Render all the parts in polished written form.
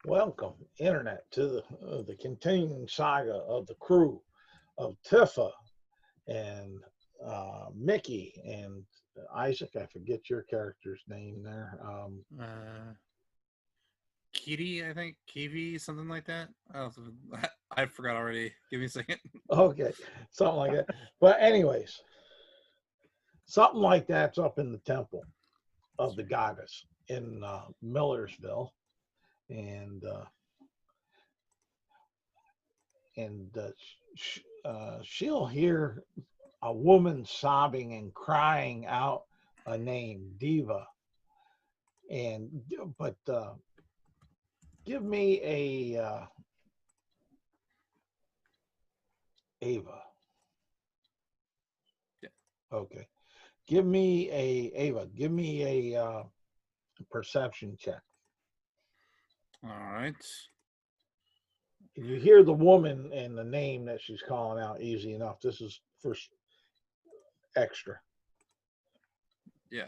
Welcome, Internet, to the continuing saga of the crew of Tifa and Mickey and Isaac. I forget your character's name there. Kitty, I think. Kiwi, something like that. I forgot already. Give me a second. Okay, something like that. But anyways, something like that's up in the temple of the goddess in Millersville. And she'll hear a woman sobbing and crying out a name, Diva. But give me a Ava. Yeah. Okay. Give me a Ava. Give me a perception check. All right. You hear the woman and the name that she's calling out easy enough. This is for extra. Yeah.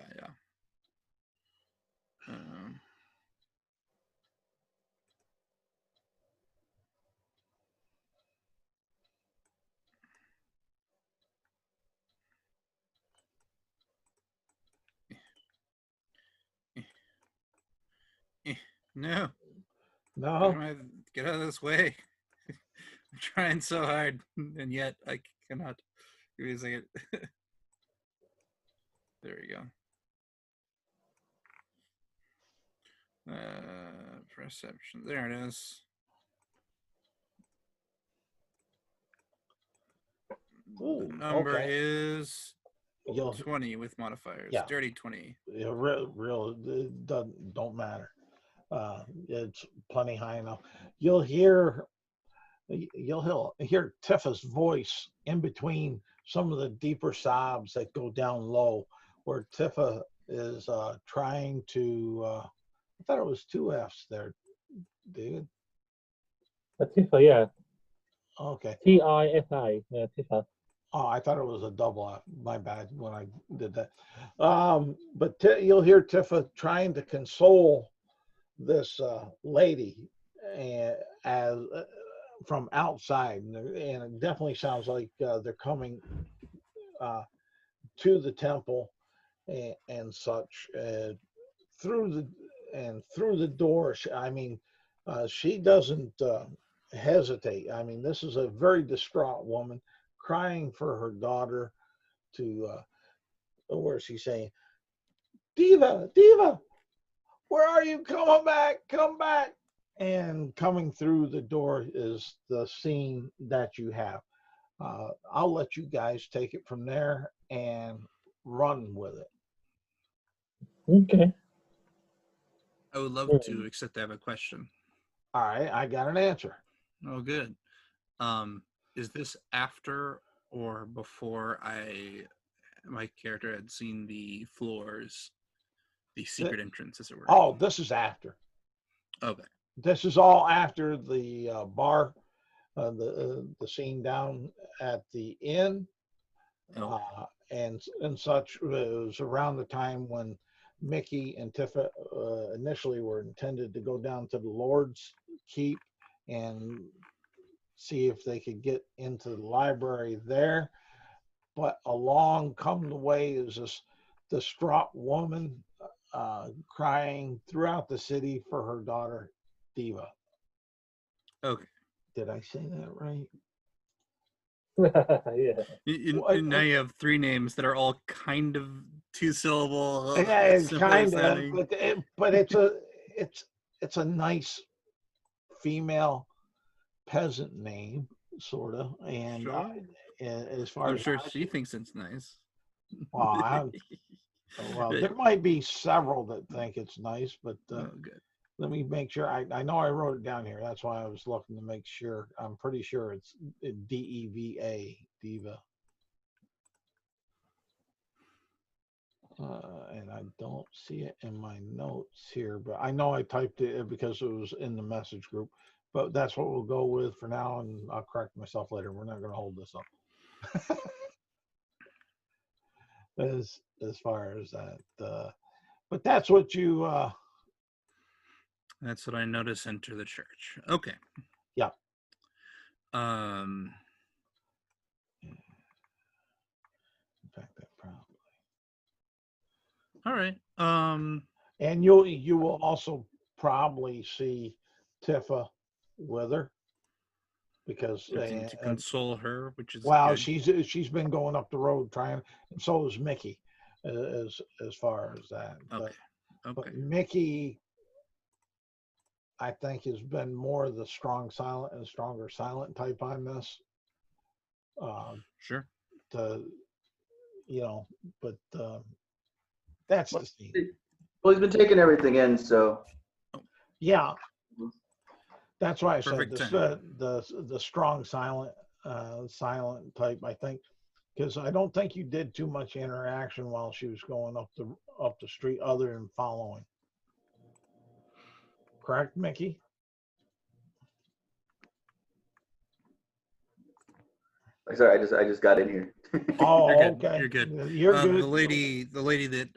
No. Get out of this way. I'm trying so hard, and yet I cannot. Give me a second. There we go. Perception. There it is. Ooh, the number okay. is 20 with modifiers. Yeah. Dirty 20. Yeah, real it don't matter. It's plenty high enough. You'll hear Tifa's voice in between some of the deeper sobs that go down low, where Tifa is trying to. I thought it was two F's there, David. Tifa, yeah. Okay. Tifa, yeah, Tifa. Oh, I thought it was a double F. My bad when I did that. But you'll hear Tifa trying to console this lady as from outside, and it definitely sounds like they're coming to the temple and such through the door. I mean, she doesn't hesitate. I mean, this is a very distraught woman crying for her daughter to where she's saying, Diva, where are you? Come back. And coming through the door is the scene that you have. I'll let you guys take it from there and run with it. Okay. I would love to, except I have a question. All right, I got an answer. Oh, good. Is this after or before my character had seen the floors, the secret entrance, as it were? Oh, this is after. Okay. This is all after the bar, the scene down at the inn, and such. It was around the time when Mickey and Tifa initially were intended to go down to the Lord's Keep and see if they could get into the library there. But along come the way is this distraught woman crying throughout the city for her daughter, Diva. Okay. Did I say that right? Yeah. Now you have three names that are all kind of two-syllable, Yeah, similar kind of, sounding. but it's a nice female peasant name, sort of, and Sure. as far I'm as sure she thinks it's nice. well, well, there might be several that think it's nice, but Oh, good. let me make sure. I know I wrote it down here. That's why I was looking to make sure. I'm pretty sure it's DEVA, Diva. And I don't see it in my notes here, but I know I typed it because it was in the message group. But that's what we'll go with for now, and I'll correct myself later. We're not going to hold this up as far as that. But that's what you. That's what I notice. Enter the church. Okay. Yeah. Um. In fact, that probably. All right. And you will also probably see Tifa with her because To console her, which is well, good. she's been going up the road trying, and so is Mickey, as far as that. Okay. But Mickey, I think, has been more the strong silent and stronger silent type on this. Sure. To but that's the scene. Well, he's been taking everything in, so Yeah, that's why I said Perfect the strong silent silent type. I think because I don't think you did too much interaction while she was going up the street, other than following. Correct, Mickey? sorry, I just got in here. Oh, You're good. okay. You're good. You're good. The lady that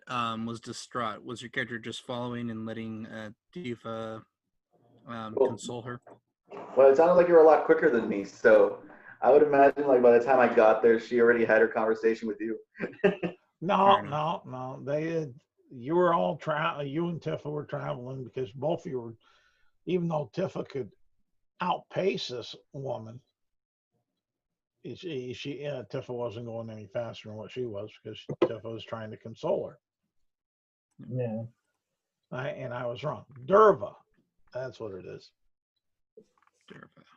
was distraught, was your character just following and letting Diva console her? Well, it sounded like you were a lot quicker than me, so I would imagine like by the time I got there, she already had her conversation with you. No. You were all you and Tifa were traveling because both of you were, even though Tifa could outpace this woman, Tifa wasn't going any faster than what she was because Tifa was trying to console her. Yeah. I was wrong. Derva, that's what it is.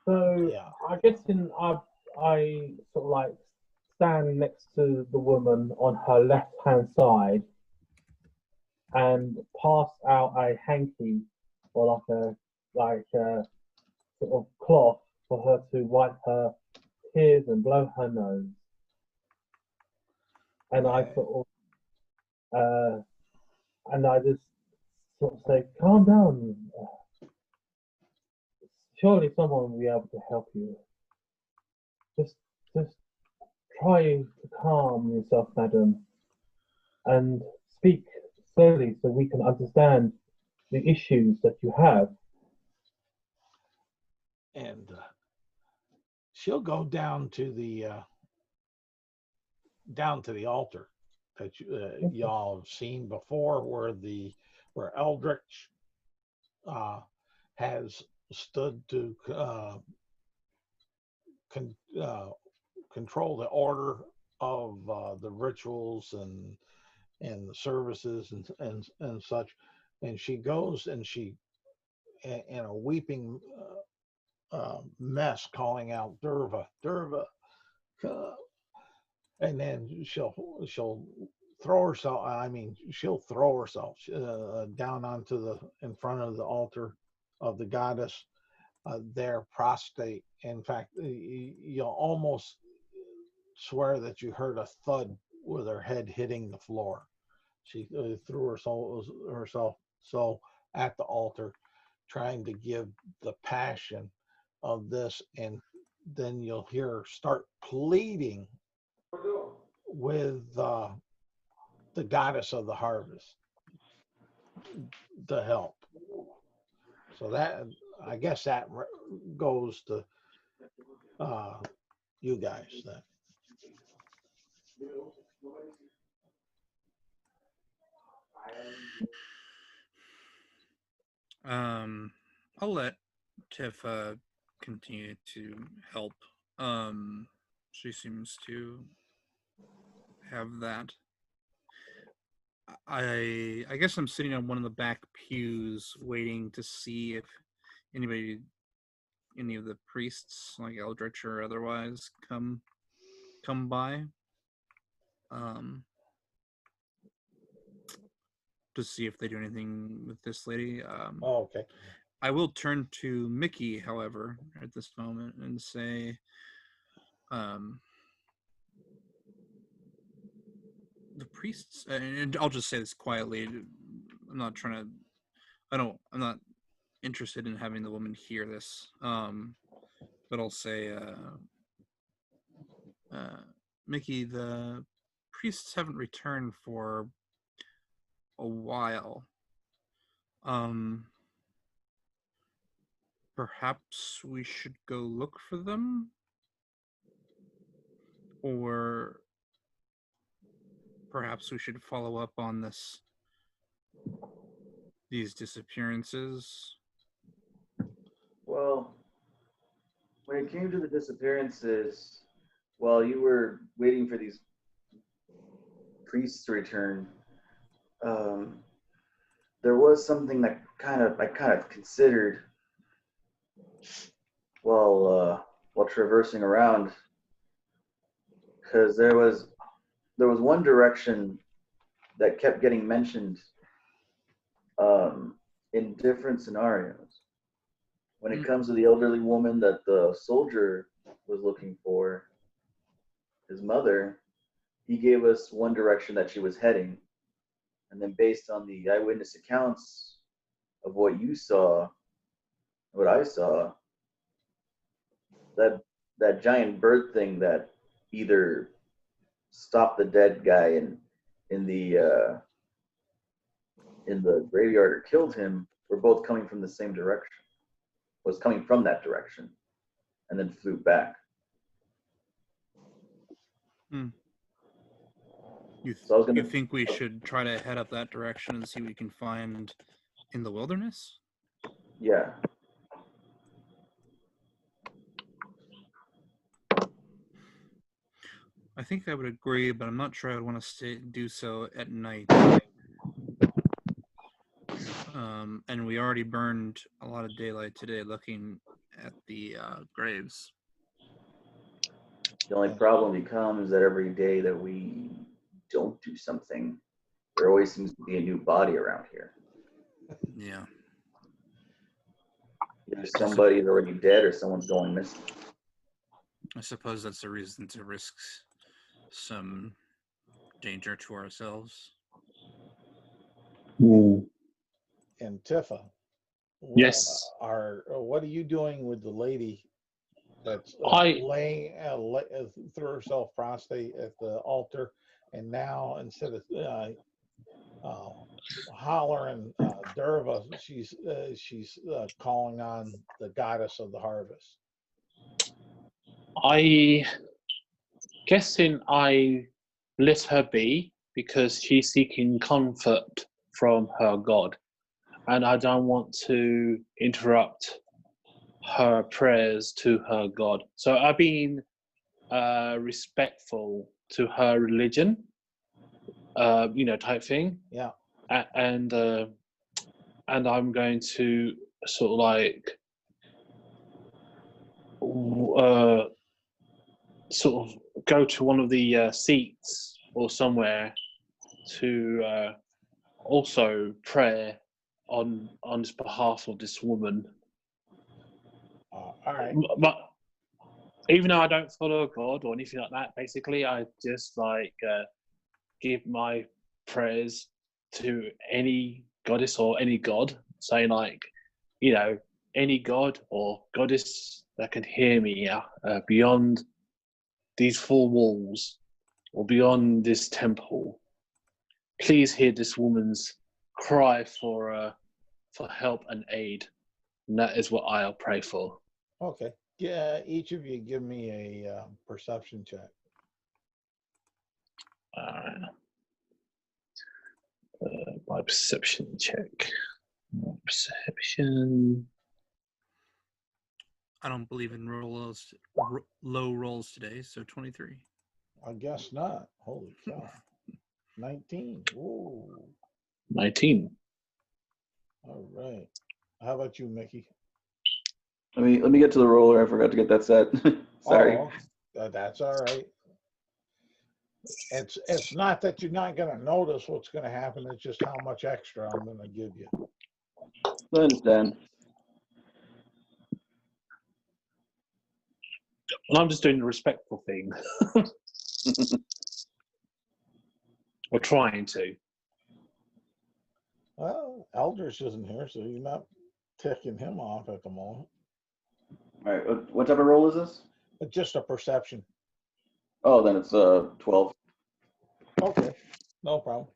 So Yeah. I guess I sort of like stand next to the woman on her left hand side and pass out a hanky or like a sort of cloth for her to wipe her tears and blow her nose. And I sort of and I just sort of say, calm down. Surely someone will be able to help you. Just try to calm yourself, madam, and speak slowly so we can understand the issues that you have. And she'll go down to the altar that y'all have seen before, where Eldritch has stood to control the order of the rituals and the services and such. And she goes and she, in a weeping mess, calling out Derva, Derva, and then she'll throw herself. I mean, she'll throw herself down onto in front of the altar of the goddess, there prostrate. In fact, you'll almost swear that you heard a thud with her head hitting the floor. She threw herself so at the altar, trying to give the passion of this, and then you'll hear her start pleading with the goddess of the harvest. to help. So that, I guess that goes to you guys then. I'll let Tifa continue to help. She seems to have that. I guess I'm sitting on one of the back pews waiting to see if any of the priests, like Eldritch or otherwise, come by. To see if they do anything with this lady. Oh, okay. I will turn to Mickey, however, at this moment and say, the priests, and I'll just say this quietly. I'm not trying to. I'm not interested in having the woman hear this. But I'll say, Mickey, the priests haven't returned for a while. Perhaps we should go look for them? Or perhaps we should follow up on these disappearances? Well, when it came to the disappearances, while you were waiting for these priests to return, there was something that I kind of considered while traversing around, because there was one direction that kept getting mentioned in different scenarios. When it comes to the elderly woman that the soldier was looking for, his mother, he gave us one direction that she was heading. And then based on the eyewitness accounts of what you saw, what I saw, that giant bird thing that either stopped the dead guy in the graveyard or killed him were both coming from the same direction. Was coming from that direction, and then flew back. You think we should try to head up that direction and see what we can find in the wilderness? Yeah. I think I would agree, but I'm not sure I would want to do so at night. And we already burned a lot of daylight today looking at the graves. The only problem becomes that every day that we don't do something, there always seems to be a new body around here. Yeah. Either somebody's already dead or someone's going missing. I suppose that's a reason to risk some danger to ourselves. And Tifa, yes, what are you doing with the lady that's laying threw herself prostrate at the altar, and now instead of hollering Derva, she's calling on the goddess of the harvest? I guessing I let her be because she's seeking comfort from her God, and I don't want to interrupt her prayers to her God. So I've been respectful to her religion, type thing. Yeah. And I'm going to sort of like sort of go to one of the seats or somewhere to also pray on behalf of this woman. All right. But even though I don't follow God or anything like that, basically I just give my prayers to any goddess or any god, saying any god or goddess that can hear me beyond these four walls or beyond this temple. Please hear this woman's cry for help and aid, and that is what I'll pray for. Okay. Yeah, each of you give me a perception check. My perception check. My perception. I don't believe in low rolls today, so 23. I guess not. Holy cow. 19. Ooh. 19. All right. How about you, Mickey? Let me get to the roller. I forgot to get that set. Sorry. Oh, that's all right. It's not that you're not going to notice what's going to happen. It's just how much extra I'm going to give you. I understand. Well, I'm just doing the respectful thing. Or trying to. Well, Eldridge isn't here, so you're not ticking him off at the moment. All right. What type of roll is this? But just a perception. Oh, then it's 12. Okay, no problem.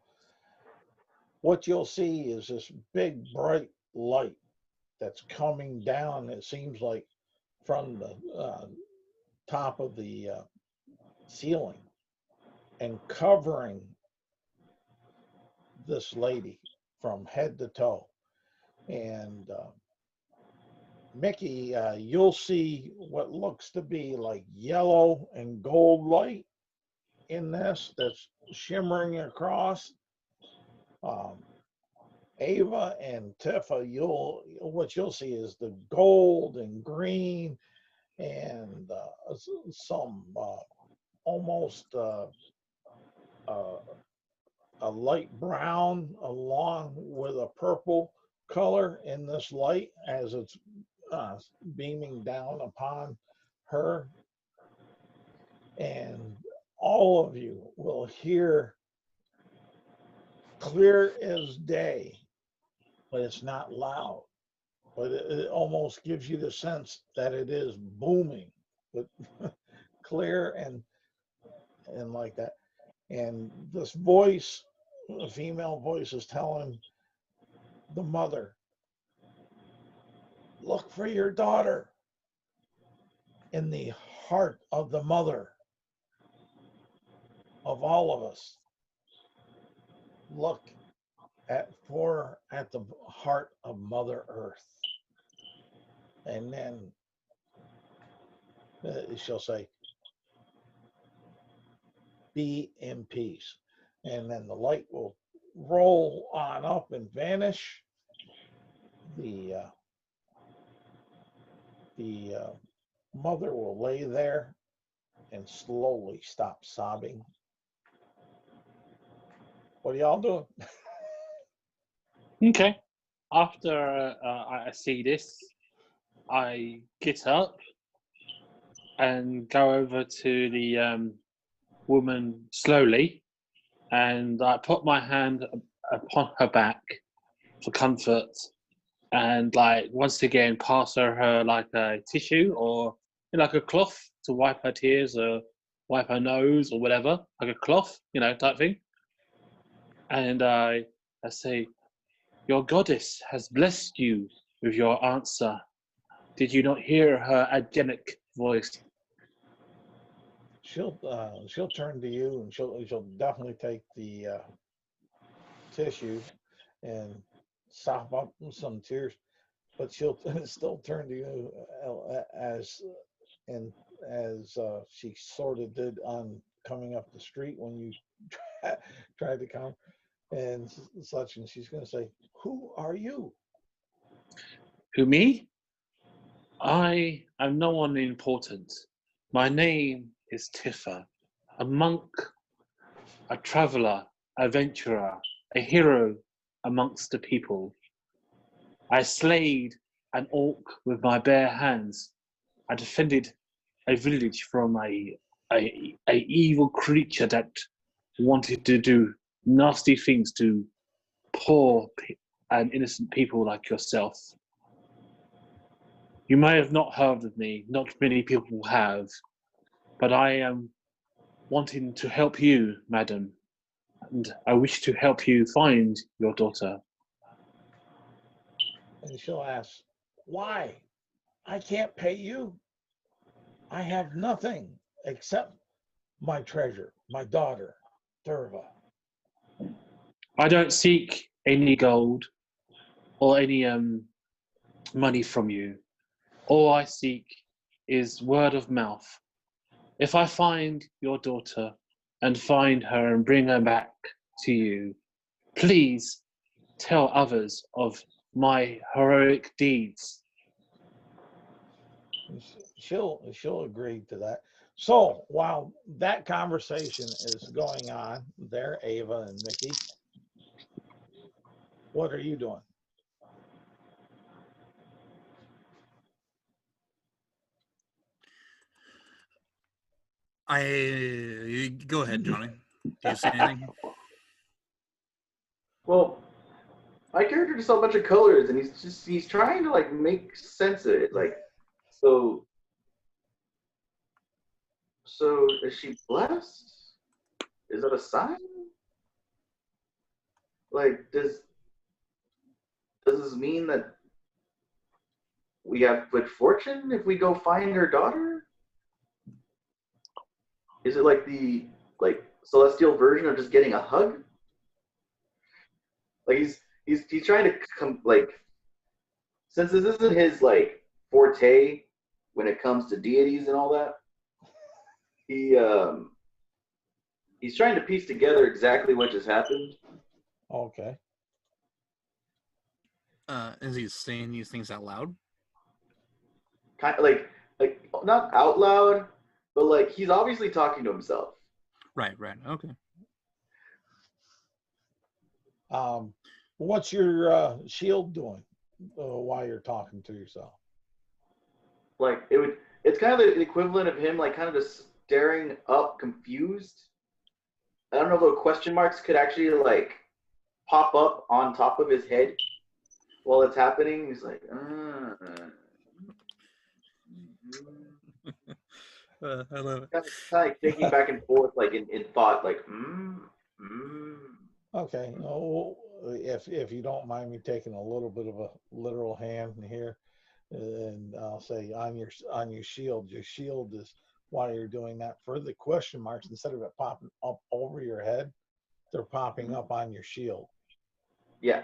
What you'll see is this big bright light that's coming down, it seems like, from the top of the ceiling and covering this lady from head to toe. And Mickey, you'll see what looks to be like yellow and gold light in this that's shimmering across. Ava and Tifa, what you'll see is the gold and green and some almost a light brown along with a purple color in this light as it's beaming down upon her. And all of you will hear clear as day, but it's not loud. But it almost gives you the sense that it is booming, but clear and like that. And this voice, the female voice, is telling the mother, look for your daughter in the heart of the mother of all of us. Look at the heart of Mother Earth. And then she'll say, be in peace. And then the light will roll on up and vanish. The mother will lay there and slowly stop sobbing. What are y'all doing? Okay. After I see this, I get up and go over to the woman slowly, and I put my hand upon her back for comfort, and like once again pass her like a tissue or like a cloth to wipe her tears or wipe her nose or whatever, like a cloth, type thing. And I say, your goddess has blessed you with your answer. Did you not hear her angelic voice? She'll turn to you and she'll definitely take the tissue and sop up some tears, but she'll still turn to you as she sort of did on coming up the street when you tried to come and such, and she's going to say, who are you? Who, me? I am no one important. My name is Tifa, a monk, a traveler, adventurer, a hero amongst the people. I slayed an orc with my bare hands. I defended a village from a evil creature that wanted to do nasty things to poor and innocent people like yourself. You may have not heard of me, not many people have, but I am wanting to help you, madam, and I wish to help you find your daughter. And she'll ask, why? I can't pay you. I have nothing except my treasure, my daughter, Derva. I don't seek any gold or any money from you. All I seek is word of mouth. If I find your daughter and find her and bring her back to you, please tell others of my heroic deeds. She'll agree to that. So while that conversation is going on there, Ava and Mickey, what are you doing? Go ahead, Johnny. Do you say anything? Well, my character just saw a bunch of colors, and he's trying to like make sense of it. Like, so is she blessed? Is that a sign? Like, does this mean that we have good fortune if we go find her daughter? Is it like the celestial version of just getting a hug? Like he's trying to come, like, since this isn't his like forte when it comes to deities and all that, he's trying to piece together exactly what just happened. Okay. Is he saying these things out loud? Kind of like not out loud, but like he's obviously talking to himself. Right. Okay. What's your shield doing while you're talking to yourself? Like it's kind of the equivalent of him like kind of just staring up confused. I don't know if the question marks could actually like pop up on top of his head while it's happening. He's like, I love it. kind of like shaking back and forth, like in thought, like, Okay. Oh, if you don't mind me taking a little bit of a literal hand here, and I'll say on your shield is, while you're doing that, for the question marks, instead of it popping up over your head, they're popping up on your shield. Yeah.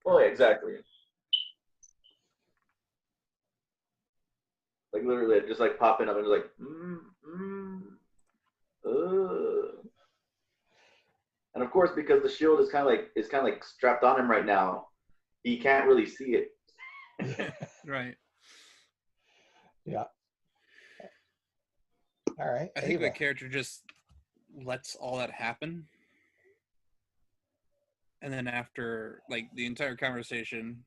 Well, yeah, exactly. Like literally, just like popping up and just like, And of course, because the shield is kind of like strapped on him right now, he can't really see it. Right. Yeah. All right. I think Ava. the character just lets all that happen. And then after, like, the entire conversation,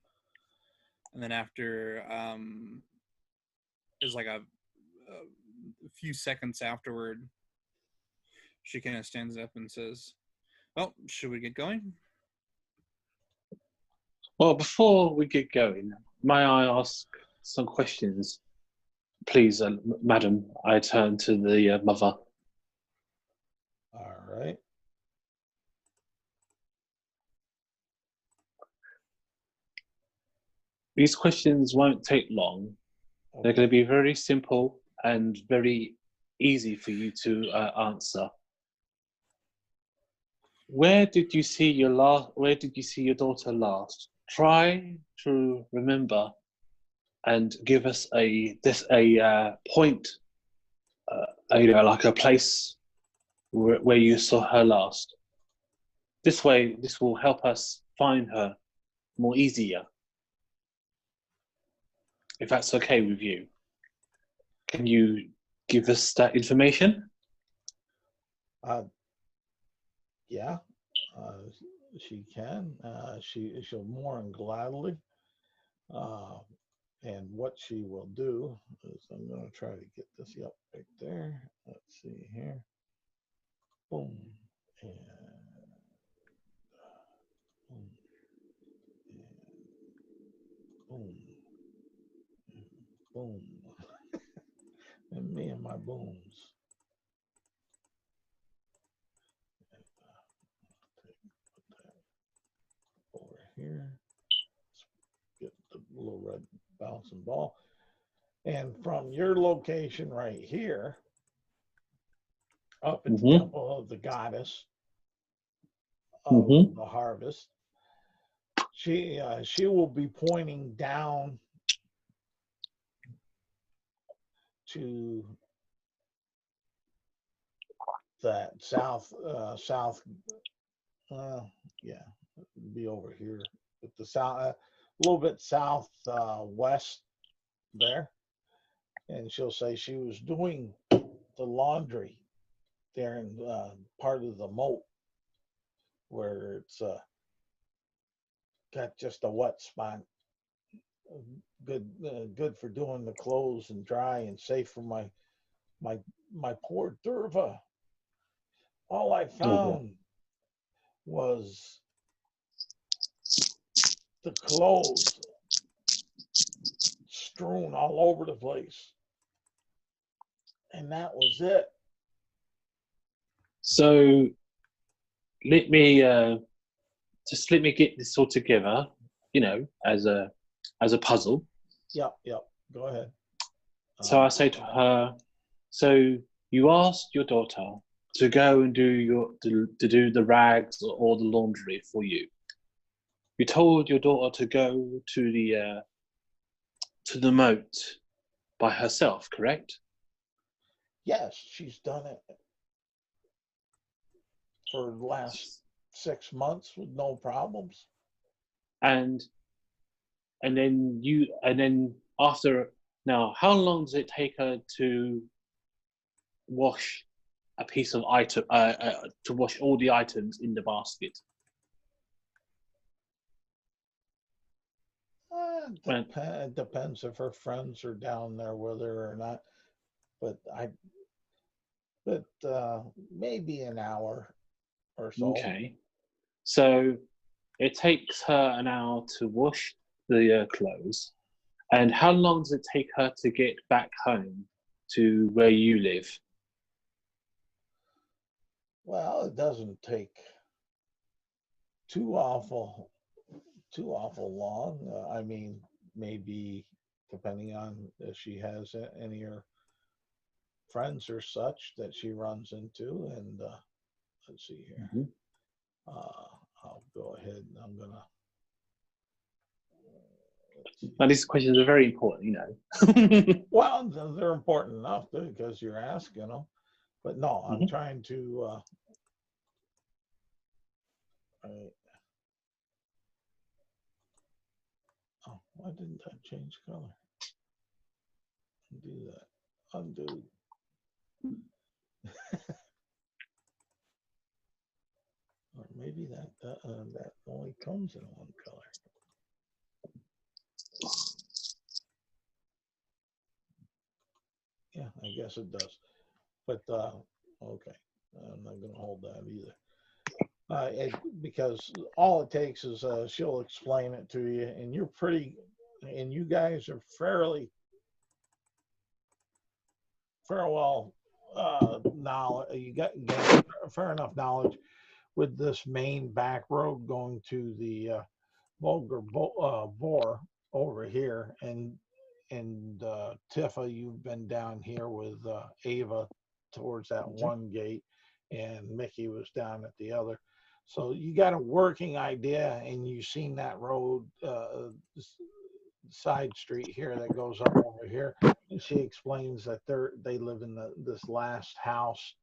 and then after, is like a few seconds afterward, she kind of stands up and says, well, should we get going? Well, before we get going, may I ask some questions? Please, madam, I turn to the mother. All right. These questions won't take long. Okay. They're going to be very simple and very easy for you to answer. Where did you see your daughter last? Try to remember and give us a point, like a place where you saw her last. This way, this will help us find her more easier. If that's okay with you. Can you give us that information? Yeah, she can. She'll more than gladly. And what she will do is, I'm going to try to get this up right there. Let's see here. Boom. And boom. And boom. Boom. And me and my booms. Put that over here. bouncing ball. And from your location right here, up at the temple of the goddess of the harvest, she will be pointing down to that south, yeah, be over here with the south, a little bit south west there, and she'll say she was doing the laundry there in part of the moat where it's got just a wet spot, good for doing the clothes and dry and safe for my poor Durva. All I found was the clothes strewn all over the place, and that was it. So let me let me get this all together, you know, as a puzzle. Yep. Go ahead. So I say to her, so you asked your daughter to go and do the rags or the laundry for you. You told your daughter to go to the moat by herself, correct? Yes, she's done it for the last 6 months with no problems. And then after, now, how long does it take her to wash a piece of item, to wash all the items in the basket? It depends if her friends are down there with her or not, but maybe an hour or so. Okay, so it takes her an hour to wash the clothes. And how long does it take her to get back home to where you live? Well, it doesn't take too awful long. I mean, maybe depending on if she has any of her friends or such that she runs into. And let's see here. I'll go ahead and I'm gonna. Now, these questions are very important, you know. Well, they're important enough because you're asking them. But no, I'm trying to. Oh, why didn't that change color? Undo that. Undo. Or maybe that only comes in one color. Yeah, I guess it does. But okay, I'm not going to hold that either. Because all it takes is she'll explain it to you, and you guys are fairly well knowledge. You got fair enough knowledge with this main back road going to the Vulgar Vor over here, and Tifa, you've been down here with Ava towards that one gate, and Mickey was down at the other. So you got a working idea, and you've seen that road, side street here that goes up over here. And she explains that they live in this last house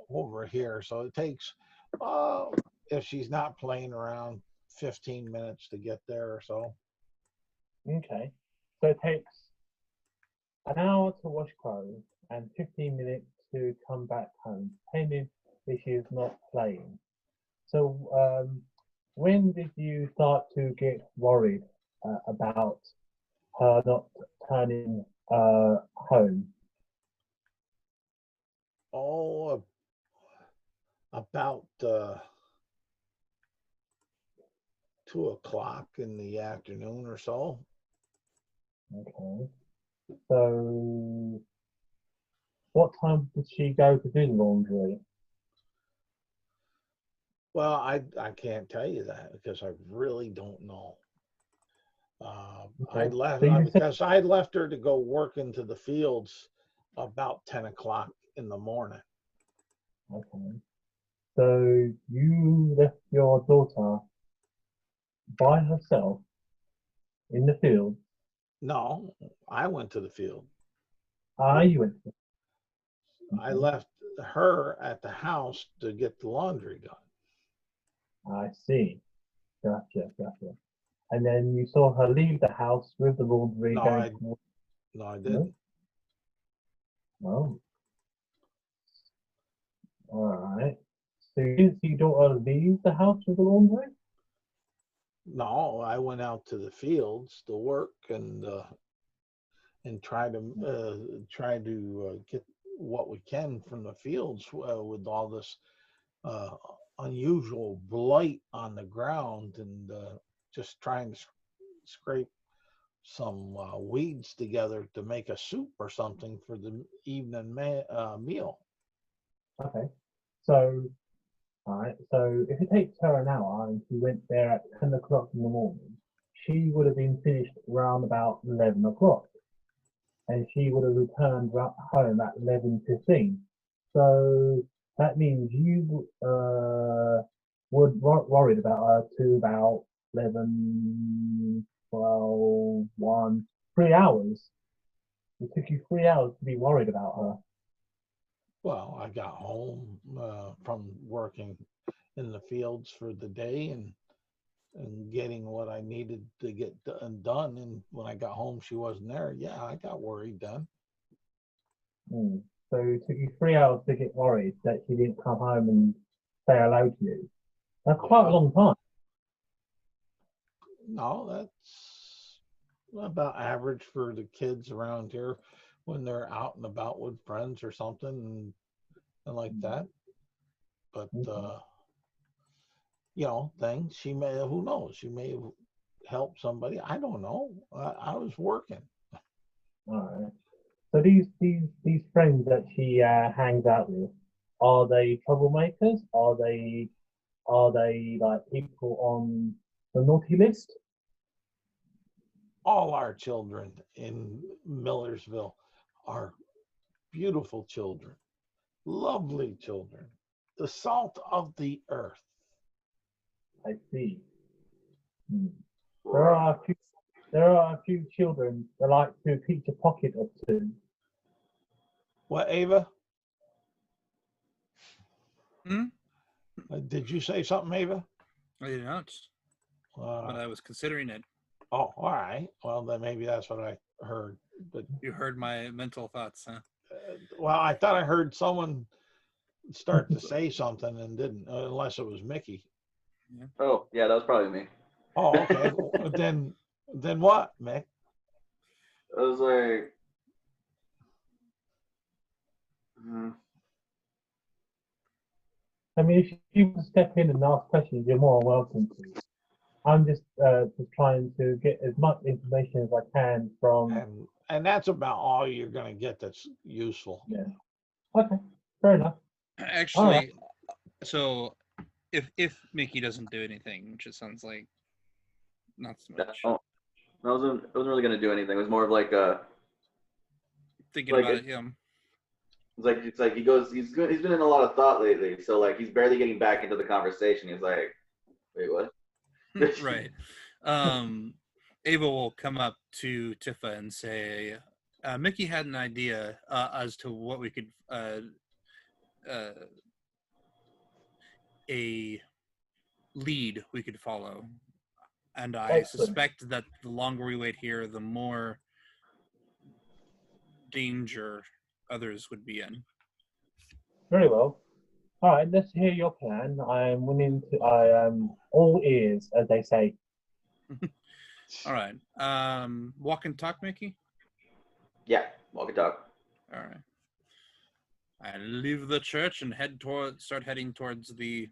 over here. So it takes, if she's not playing around, 15 minutes to get there or so. Okay. So it takes an hour to wash clothes and 15 minutes to come back home, depending if she's not playing. So when did you start to get worried about her not turning home? Oh, about 2 o'clock in the afternoon or so. Okay. So what time did she go to do the laundry? Well, I can't tell you that because I really don't know. I Okay. left So you said, because I left her to go work into the fields about 10 o'clock in the morning. okay. So you left your daughter by herself in the field. No, I went to the field. You went. I Okay. left her at the house to get the laundry done. I see. Gotcha, gotcha. And then you saw her leave the house with the laundry No, going I towards. no, I No? didn't. Oh, all right. So you didn't see your daughter leave the house with the laundry? No, I went out to the fields to work and try to get what we can from the fields with all this uh, unusual blight on the ground and just trying to scrape some weeds together to make a soup or something for the evening meal. Okay. So, all right. So if it takes her an hour and she went there at 10 o'clock in the morning, she would have been finished around about 11 o'clock. And she would have returned home at 11:15. So that means you worried about her to about 11, 12, 1, 3 hours. It took you 3 hours to be worried about her. Well, I got home from working in the fields for the day and getting what I needed to get done. And when I got home, she wasn't there. Yeah, I got worried then. Mm. So it took you 3 hours to get worried that she didn't come home and say hello to you. That's quite a Yeah. long time. No, that's about average for the kids around here when they're out and about with friends or something and like that. But Okay. things she may have, who knows, she may have helped somebody. I don't know. I was working. All right. So these friends that she hangs out with, are they troublemakers? Are they like people on the naughty list? All our children in Millersville are beautiful children, lovely children, the salt of the earth. I see. Hmm. There are a few children that like to teach a pocket or two. What, Ava? Hmm? Did you say something, Ava? I did not, but I was considering it. Oh, all right. Well, then maybe that's what I heard. But You heard my mental thoughts, huh? well, I thought I heard someone start to say something and didn't, unless it was Mickey. Oh, yeah, that was probably me. Oh, okay. then what, Mick? I was like, I mean, if you want to step in and ask questions, you're more than welcome to. I'm just trying to get as much information as I can from. And that's about all you're going to get that's useful. Yeah. Okay. Fair enough. Actually, so if Mickey doesn't do anything, which it sounds like not so much. I wasn't really gonna do anything. It was more of like Thinking like about it, yeah. it's like he's been in a lot of thought lately, so like he's barely getting back into the conversation. He's like, wait, what? Right. Ava will come up to Tifa and say, Mickey had an idea as to what we could a lead we could follow. And I Excellent. suspect that the longer we wait here, the more danger others would be in. Very well. All right, let's hear your plan. I am all ears, as they say. All right. Walk and talk, Mickey? Yeah, walk and talk. All right. I leave the church and start heading towards the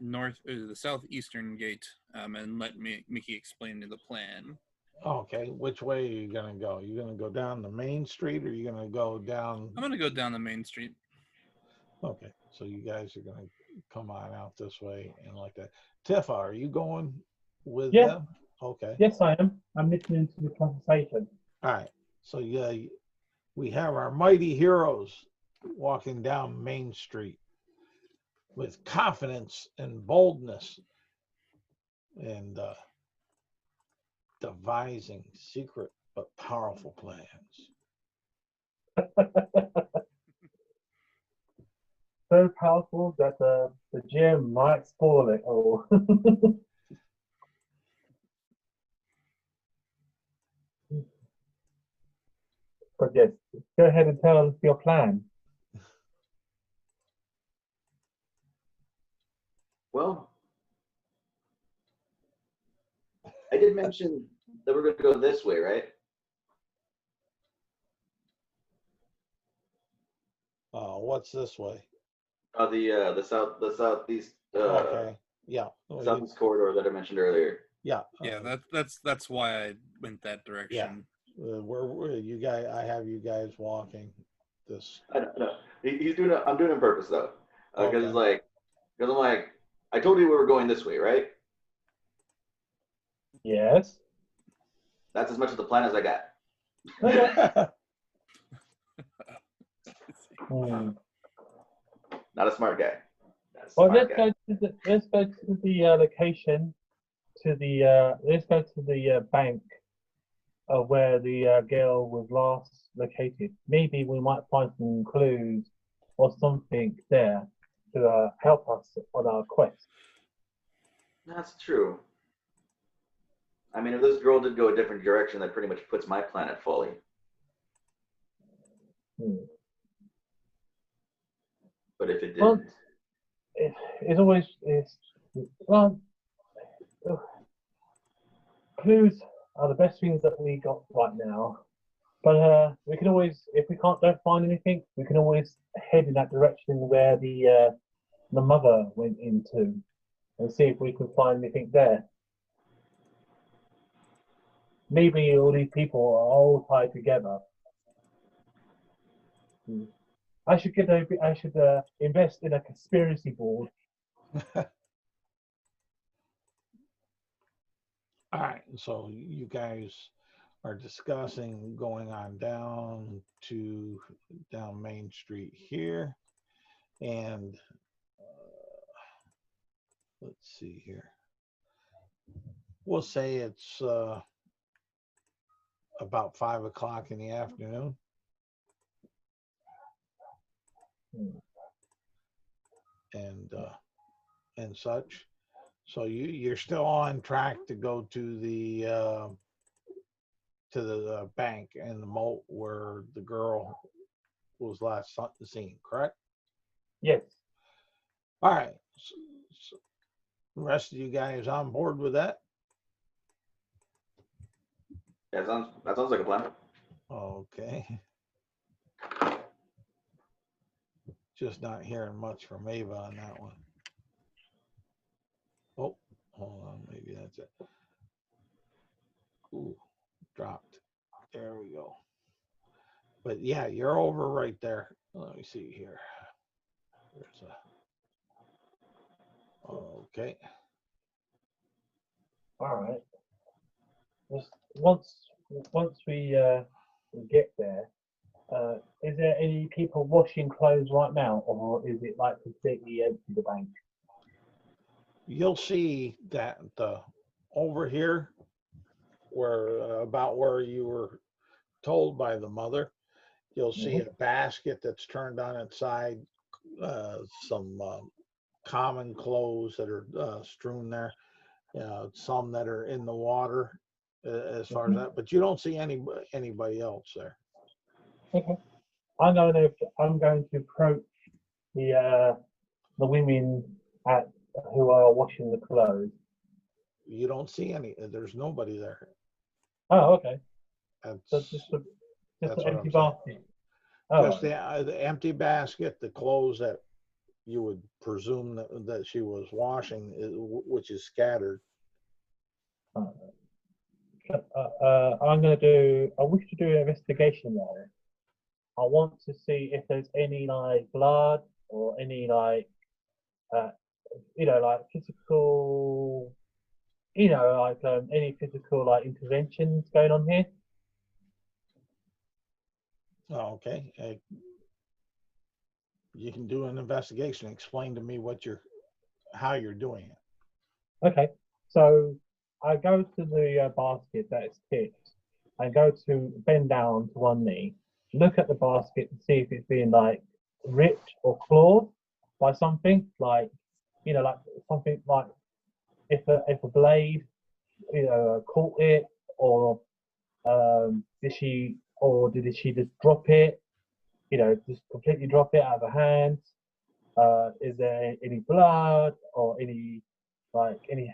the southeastern gate, and let Mickey explain the plan. Okay, which way are you going to go? You going to go down the main street or are you going to go down? I'm going to go down the main street. Okay, so you guys are going to come on out this way and like that. Tifa, are you going with them? Okay. Yes, I am. I'm listening to the conversation. All right. So yeah, we have our mighty heroes walking down Main Street with confidence and boldness and devising secret but powerful plans. So powerful that the gym might spoil it all. But yes, go ahead and tell us your plan. Well, I did mention that we're going to go this way, right? What's this way? The southeast Okay. Yeah. southeast corridor that I mentioned earlier. Yeah. Yeah, that's why I went that direction. Where you guys? I have you guys walking this. I don't know. He's doing it. I'm doing it on purpose though, because Okay. I'm like, I told you we were going this way, right? Yes. That's as much of the plan as I got. Okay. Hmm. Not a smart guy. Not a Well, smart let's guy. go to the location. Let's go to the bank of where the girl was last located. Maybe we might find some clues or something there to help us on our quest. That's true. I mean, if this girl did go a different direction, that pretty much puts my plan at folly. Hmm. But if it Well, didn't, it's always well, clues are the best things that we got right now. But we can always, if we don't find anything, we can always head in that direction where the mother went into, and see if we can find anything there. Maybe all these people are all tied together. Hmm. I should invest in a conspiracy board. All right. So you guys are discussing going on down Main Street here, and let's see here. We'll say it's about 5 o'clock in the afternoon. Hmm. And such. So you're still on track to go to the bank and the moat where the girl was last seen, correct? Yes. All right. So the rest of you guys on board with that? that sounds like a plan. Okay. Just not hearing much from Ava on that one. Oh, hold on. Maybe that's it. Ooh, dropped. There we go. But yeah, you're over right there. Let me see here. There's a. Okay. All right. Just once we get there, is there any people washing clothes right now, or is it like completely empty the bank? You'll see that over here, where about where you were told by the mother, you'll see a basket that's turned on its side, some common clothes that are strewn there, some that are in the water, as far as that. But you don't see anybody else there. Okay. I'm going to approach the women who are washing the clothes. You don't see any. There's nobody there. Oh, okay. That's So just an what empty I'm saying. basket. Oh, Just the empty basket, the clothes that you would presume that she was washing, which is scattered. I wish to do an investigation there. I want to see if there's any like blood or any like like physical you know, like any physical like interventions going on here? Oh, okay. You can do an investigation. Explain to me how you're doing it. Okay, so I go to the basket that is tipped. I go to bend down to one knee, look at the basket and see if it's being like ripped or clawed by something, like you know, like something like if a blade, you know, caught it, or did she just drop it? You know, just completely drop it out of her hands. Is there any blood or any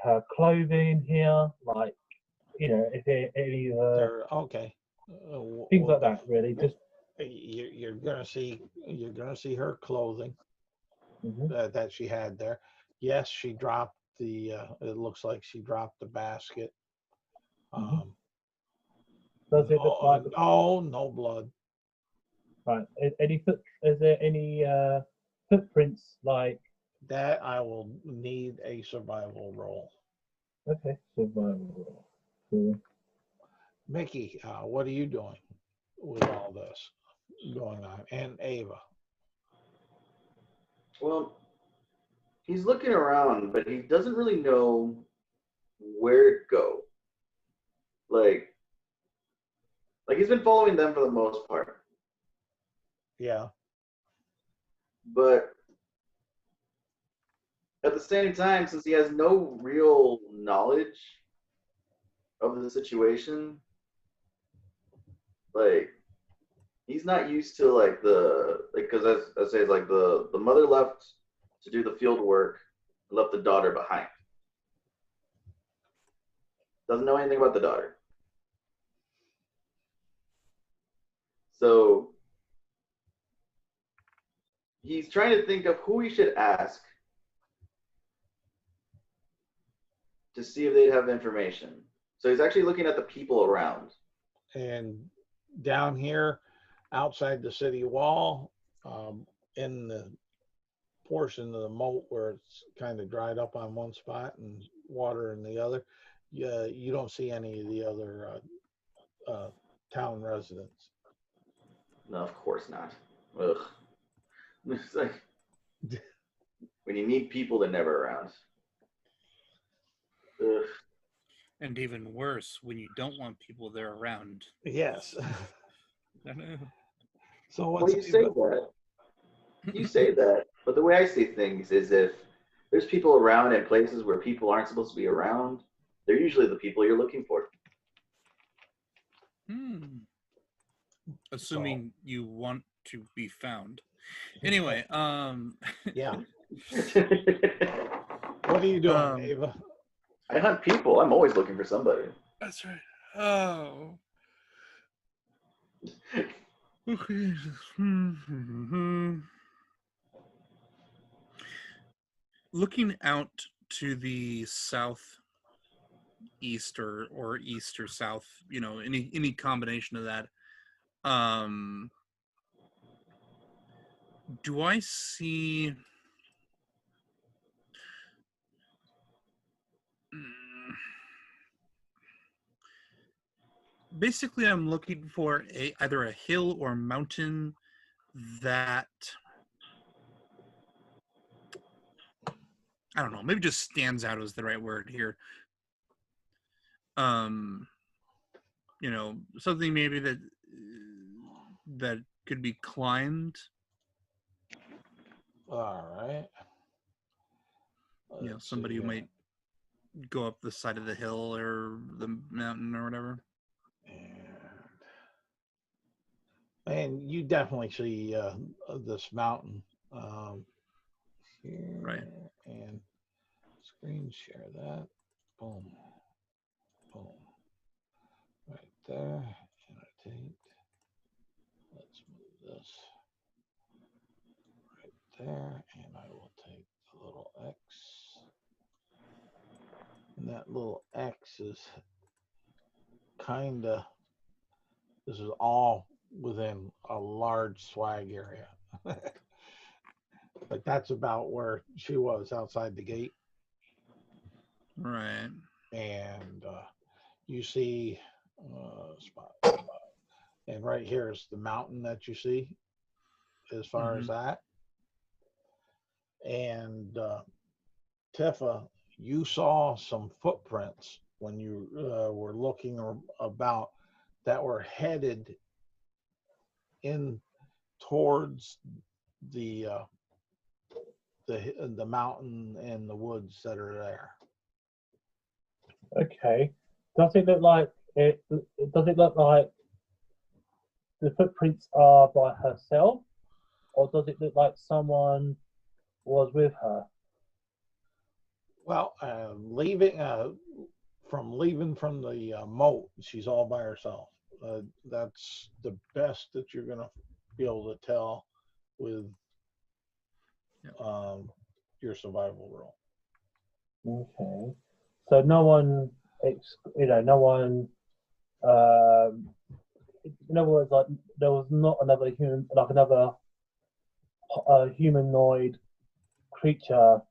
her clothing here? Like, you know, is there any Okay. things like that? Really, just you're gonna see her clothing mhm, that she had there. Yes, she dropped the. It looks like she dropped the basket. mhm. Um, Does it look like no blood. right? Any foot? Is there any footprints? Like, That I will need a survival roll. okay, survival. Cool. Mickey, what are you doing with all this going on? And Ava. Well, he's looking around, but he doesn't really know where to go. Like, he's been following them for the most part, Yeah. but at the same time, since he has no real knowledge of the situation, like he's not used to because as I say, like the mother left to do the field work, left the daughter behind. Doesn't know anything about the daughter. So he's trying to think of who he should ask to see if they'd have information. So he's actually looking at the people around. And down here, outside the city wall, in the portion of the moat where it's kind of dried up on one spot and water in the other, you don't see any of the other town residents. No, of course not. Ugh. It's like when you need people, they're never around. Ugh. And even worse, when you don't want people there around. Yes. I know. So Well, what's you say that. You say that, but the way I see things is if there's people around in places where people aren't supposed to be around, they're usually the people you're looking for. Assuming you want to be found. Anyway, yeah. What are you doing, Ava? I hunt people. I'm always looking for somebody. That's right. Oh. Okay. Looking out to the southeast or east or south, you know, any combination of that. Do I see basically I'm looking for either a hill or mountain that I don't know, maybe just stands out is the right word here. You know, something maybe that could be climbed. All right. You know, somebody who might go up the side of the hill or the mountain or whatever. And you definitely see this mountain here. Right. And screen share that. Boom. Boom. Right there. Annotate. Let's move this right there. And I will take the little X. And that little X is kind of, this is all within a large swag area. But that's about where she was outside the gate. Right. and you see spot, and right here is the mountain that you see as far as that. And Tifa, you saw some footprints when you were looking about that were headed in towards the the mountain and the woods that are there. Okay. Does it look like it? Does it look like the footprints are by herself, or does it look like someone was with her? Well, leaving from the moat, she's all by herself. That's the best that you're gonna be able to tell with your survival roll. Okay. So no one, no one. In other words, like there was not another human, like another humanoid creature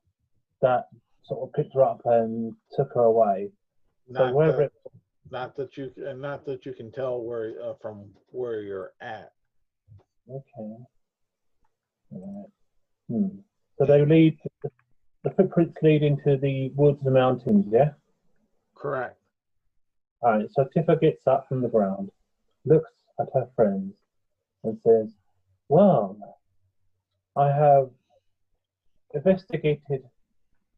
that sort of picked her up and took her away. So Not wherever that, not that you can tell where from where you're at. Okay. Right. So they lead, the footprints lead into the woods and mountains, yeah? Correct. All right, so Tifa gets up from the ground, looks at her friends, and says, well, I have investigated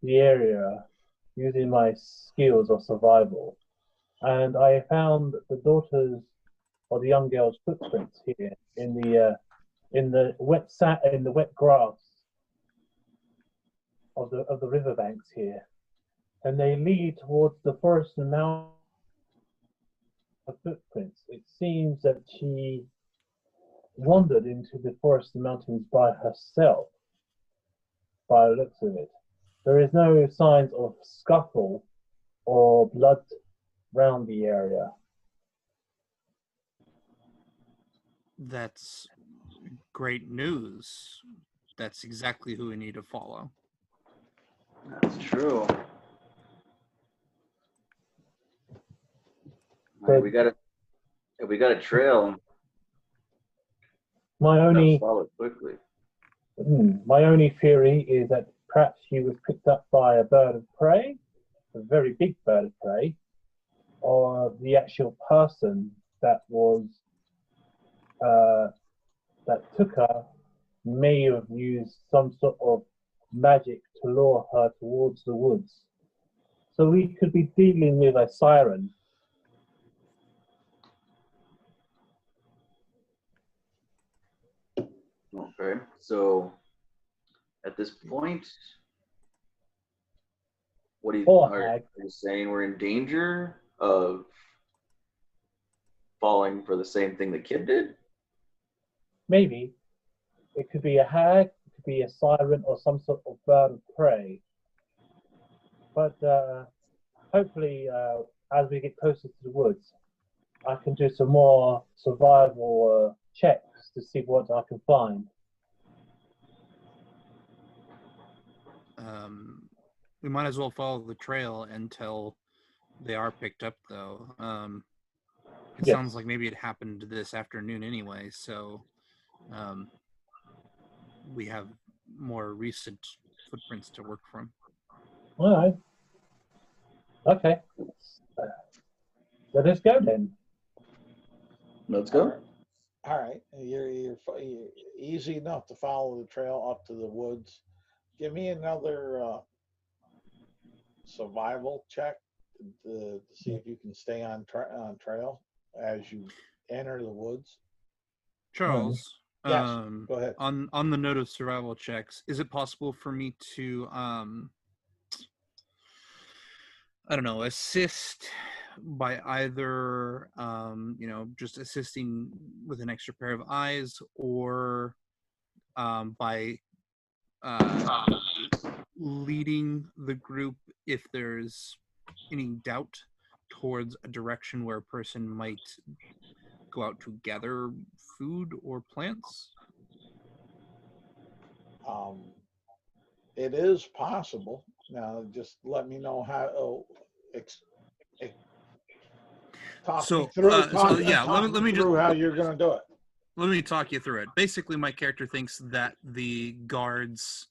the area using my skills of survival, and I found the daughters or the young girl's footprints here in the wet grass of the riverbanks here, and they lead towards the forest and mountain footprints. It seems that she wandered into the forest and mountains by herself, by the looks of it. There is no signs of scuffle or blood around the area. That's great news. That's exactly who we need to follow. That's true. But We got a trail. my Gotta only follow it quickly. my only theory is that perhaps she was picked up by a bird of prey, a very big bird of prey, or the actual person that was that took her may have used some sort of magic to lure her towards the woods. So we could be dealing with a siren. Okay, so at this point, what do you Or are hag. you saying? We're in danger of falling for the same thing the kid did? Maybe it could be a hag, it could be a siren, or some sort of bird of prey. But hopefully, as we get closer to the woods, I can do some more survival checks to see what I can find. We might as well follow the trail until they are picked up, though. It Yes. sounds like maybe it happened this afternoon anyway, so we have more recent footprints to work from. All right. Okay. Let us go then. Let's go. All right, you're easy enough to follow the trail up to the woods. Give me another survival check to see if you can stay on trail as you enter the woods. Charles, Yes, go ahead. on the note of survival checks, is it possible for me to I don't know, assist by either just assisting with an extra pair of eyes, or by leading the group if there's any doubt towards a direction where a person might go out to gather food or plants? It is possible. Now, just let me know how Talk me So, through. so yeah, let me just through how you're going to do it. let me talk you through it. Basically, my character thinks that the guard's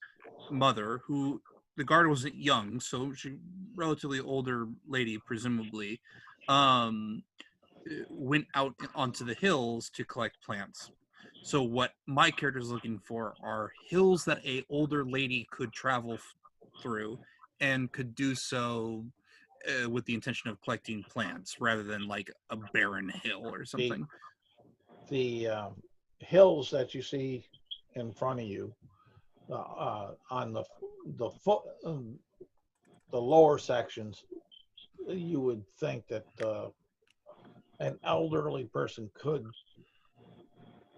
mother, who the guard wasn't young, so she relatively older lady, presumably, um, went out onto the hills to collect plants. So what my character is looking for are hills that a older lady could travel through, and could do so with the intention of collecting plants rather than like a barren hill or something. The hills that you see in front of you on the foot, the lower sections, you would think that an elderly person could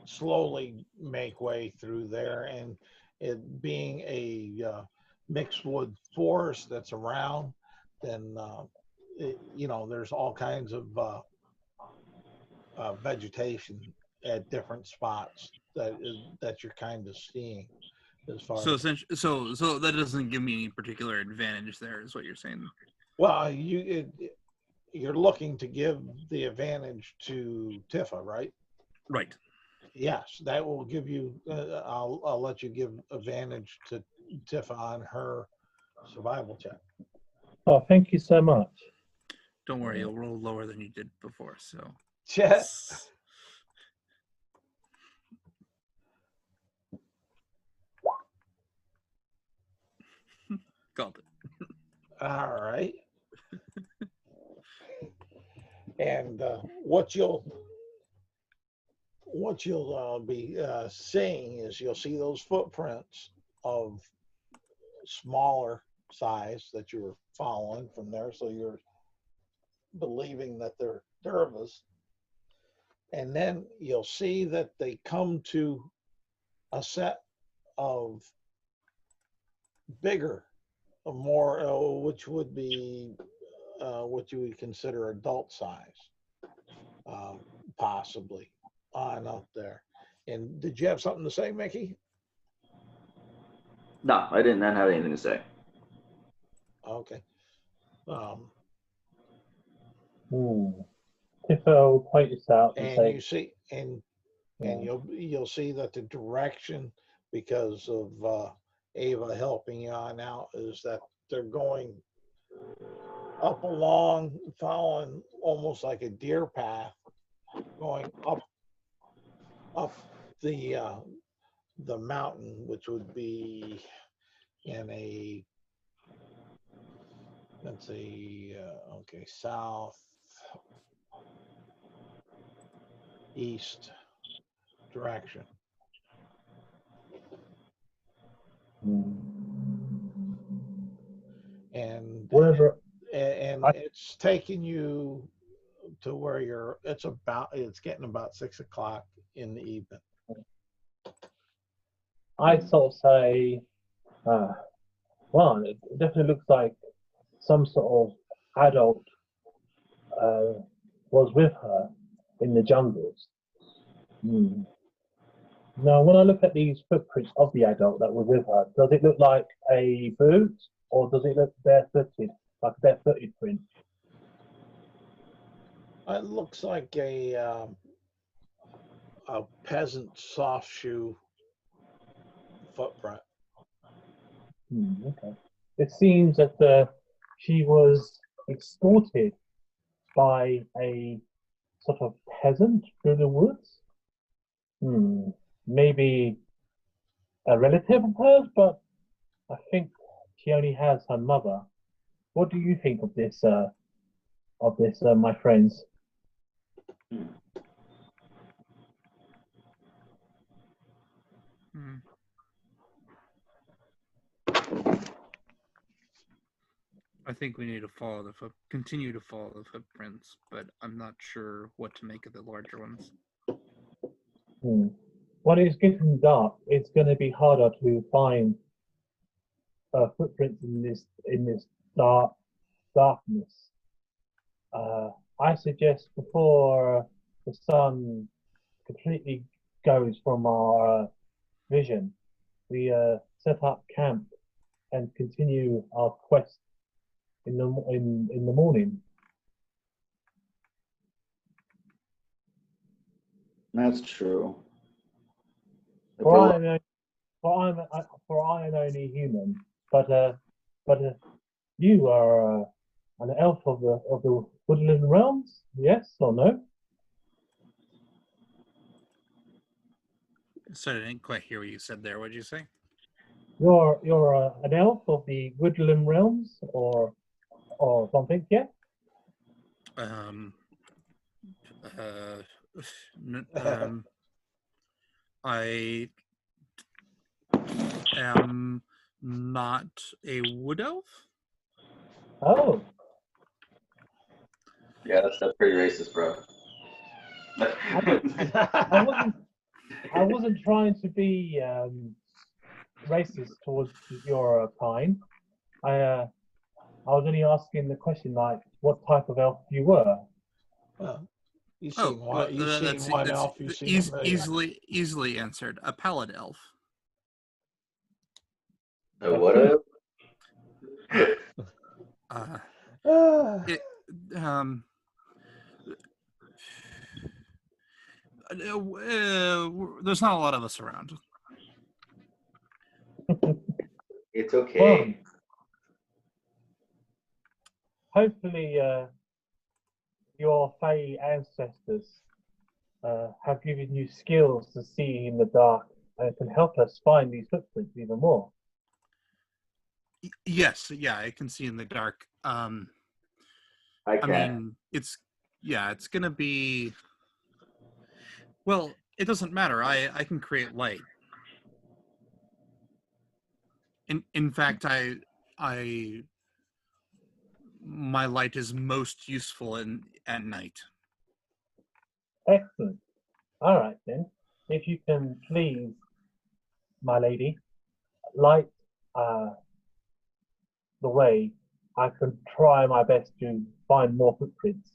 slowly make way through there, and it being a mixed wood forest that's around, then there's all kinds of vegetation at different spots that you're kind of seeing as far So as. essentially, so that doesn't give me any particular advantage. There is what you're saying. Well, you're looking to give the advantage to Tifa, right? Right. Yes, that will give you. I'll let you give advantage to Tifa on her survival check. Oh, thank you so much. Don't worry, you'll roll lower than you did before. So. Chet. Called it. All right. And what you'll be seeing is you'll see those footprints of smaller size that you were following from there. So you're believing that they're Dervas. And then you'll see that they come to a set of bigger, more, which would be what you would consider adult size, possibly on up there. And did you have something to say, Mickey? No, I didn't have anything to say. Okay. Tifa will point this out and And say, you see, and you'll see that the direction, because of Ava helping you on out, is that they're going up along, following almost like a deer path, going up the mountain, which would be in a, let's see, south east direction. And whatever. and it's taking you to where it's getting about 6 o'clock in the evening. I sort of say, well, it definitely looks like some sort of adult was with her in the jungles. Now, when I look at these footprints of the adult that was with her, does it look like a boot, or does it look barefooted, like a barefooted print? It looks like a peasant soft shoe footprint. Okay. It seems that she was escorted by a sort of peasant through the woods. Maybe a relative of hers, but I think she only has her mother. What do you think of this, my friends? I think we need to continue to follow the footprints, but I'm not sure what to make of the larger ones. When it's getting dark, it's going to be harder to find footprints in this darkness. I suggest before the sun completely goes from our vision, we set up camp and continue our quest in the morning. That's true. If For we're I am, for I am only human, but you are an elf of the woodland realms. Yes or no? So I didn't quite hear what you said there. What did you say? You're an elf of the woodland realms, or something. Yeah. Um, I am not a wood elf. Oh, yeah, that's pretty racist, bro. I wasn't trying to be racist towards your kind. I was only asking the question like what type of elf you were. Well, you've Oh, seen well, one. You've seen one elf. You've seen a million. easily answered. A pallid elf. What up? It, there's not a lot of us around. It's Well, okay. hopefully, your Fey ancestors have given you skills to see in the dark and can help us find these footprints even more. Yes, yeah, I can see in the dark. I I can't. mean, it's gonna be. Well, it doesn't matter. I can create light. In fact, my light is most useful at night. Excellent. All right then. If you can please, my lady, light the way, I can try my best to find more footprints.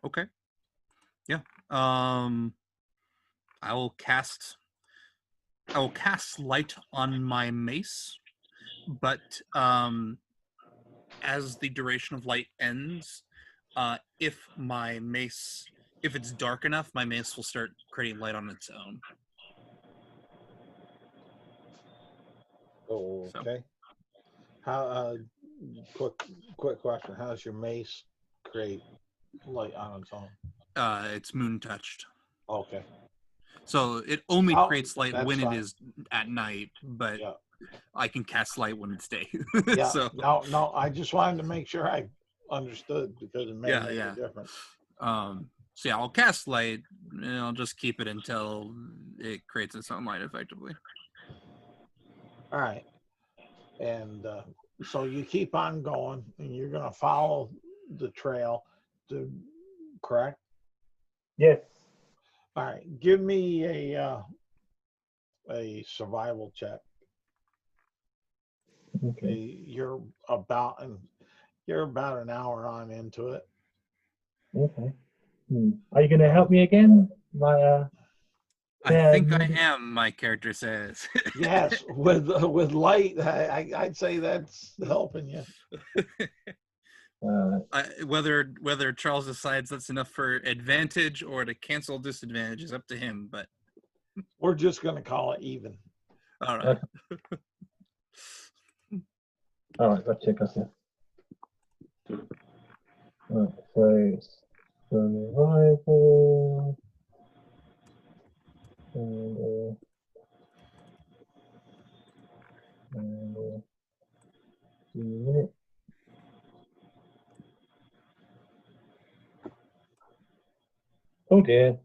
Okay. Yeah. I will cast light on my mace, but as the duration of light ends, if it's dark enough, my mace will start creating light on its own. Oh, okay. How? Quick question. How does your mace create light on its own? It's moon touched, Okay. so it only creates light that's when fine. it is at night. But Yeah. I can cast light when it's day. Yeah. So No. I just wanted to make sure I understood because it may yeah, make yeah. a difference. So yeah, I'll cast light, and I'll just keep it until it creates its own light effectively. All right. And so you keep on going, and you're going to follow the trail. Correct? Yes. All right. Give me a survival check. Okay. You're about an hour on into it. Okay. Are you going to help me again? I think I am. My character says. Yes, with light, I'd say that's helping you. Whether Charles decides that's enough for advantage or to cancel disadvantage is up to him. But we're just going to call it even. All right. All right. Let's check us here. Right, so survival. And minute. Oh dear.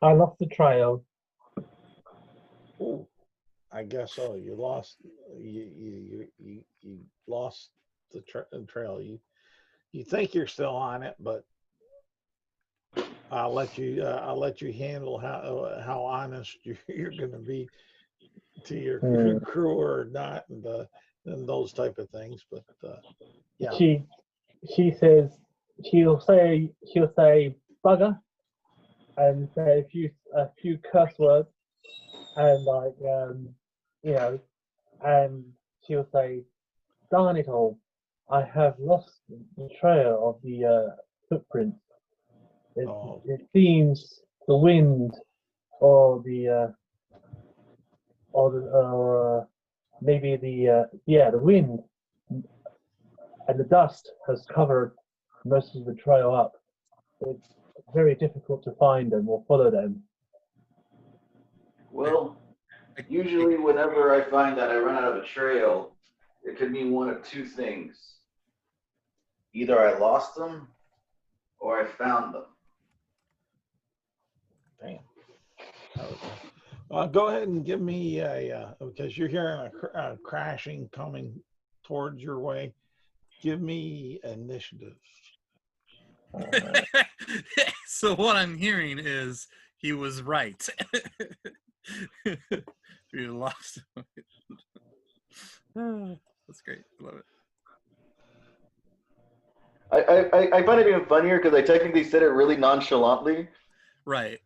I lost the trail. Oh, I guess so. You lost. You lost the trail. You think you're still on it, but I'll let you handle how honest you're going to be to your crew or not, and those type of things. But yeah, she says she'll say bugger and say a few curse words and and she'll say, darn it all, I have lost the trail of the footprints. Oh. It seems the wind or the maybe the wind and the dust has covered most of the trail up. It's very difficult to find them or follow them. Well, usually whenever I find that I run out of a trail, it could mean one of two things. Either I lost them or I found them. Damn. Go ahead and give me because you're hearing a crashing coming towards your way. Give me initiative. So what I'm hearing is he was right. We lost him. That's great. I love it. I find it even funnier because I technically said it really nonchalantly. Right.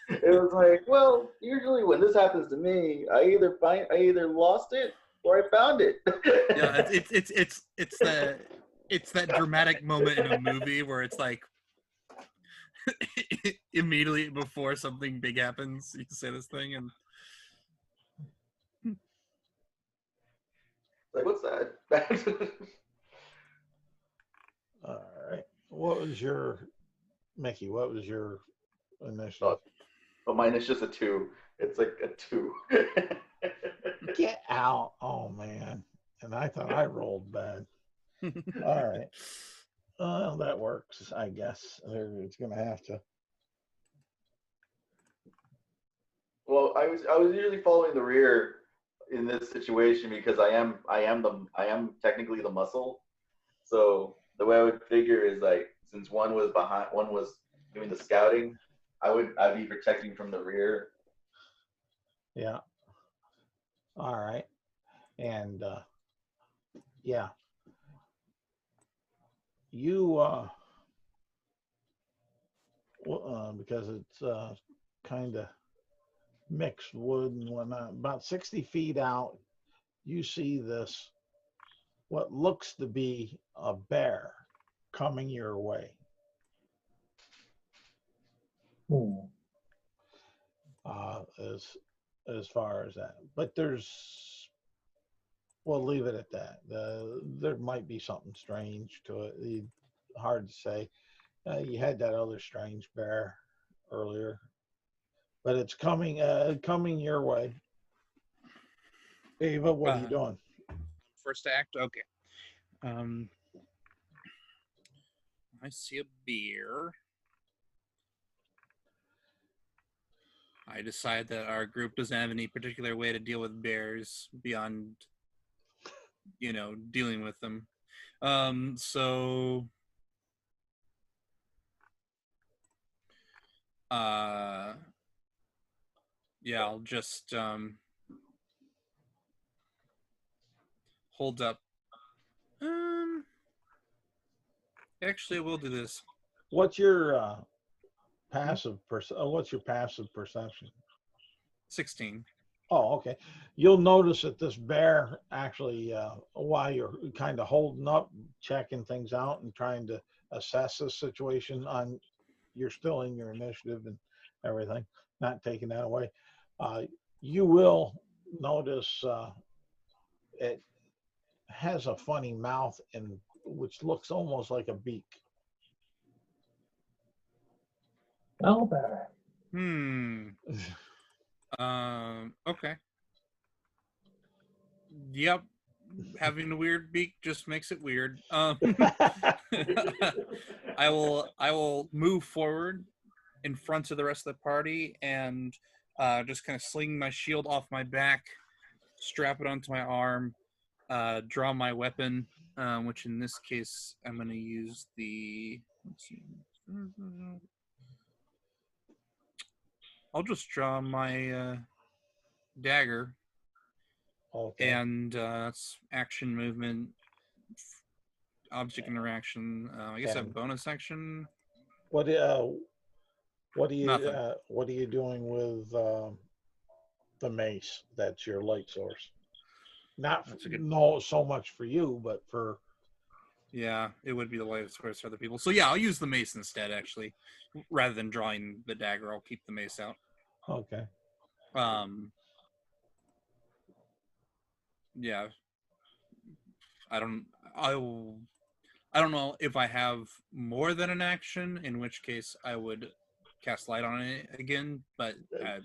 It was like, well, usually when this happens to me, I either lost it or I found it. Yeah, it's that dramatic moment in a movie where it's like immediately before something big happens, you say this thing and Like, what's that? All right. What was your Mickey? What was your initiative? Oh, mine is just a 2. It's like a 2. Get out! Oh man! And I thought I rolled bad. All right. Well, that works, I guess. It's gonna have to. Well, I was usually following the rear in this situation because I am technically the muscle. So the way I would figure is like since one was doing the scouting, I'd be protecting from the rear. Yeah. All right. And yeah, you because it's kind of mixed wood and whatnot. About 60 feet out, you see this what looks to be a bear coming your way. As far as that, but we'll leave it at that. There might be something strange to it. Hard to say. You had that other strange bear earlier, but it's coming your way. Ava, what are you doing? First act, okay. I see a bear. I decide that our group doesn't have any particular way to deal with bears beyond, dealing with them. So yeah, I'll just hold up. Actually, we'll do this. What's your passive perception? 16. Oh, okay. You'll notice that this bear actually, while you're kind of holding up, checking things out and trying to assess the situation you're still in your initiative and everything, not taking that away. You will notice it has a funny mouth which looks almost like a beak. Owlbear. Okay. Yep. Having a weird beak just makes it weird. I will move forward in front of the rest of the party and just kind of sling my shield off my back, strap it onto my arm, draw my weapon, which in this case I'm going to use I'll just draw my dagger. Okay. And that's action, movement, object interaction. I guess a bonus action. What are you doing with the mace? That's your light source. Not so much for you, but for Yeah, it would be the lightest choice for other people. So yeah, I'll use the mace instead. Actually, rather than drawing the dagger, I'll keep the mace out. Okay. Yeah, I don't. I don't know if I have more than an action, in which case I would cast light on it again. But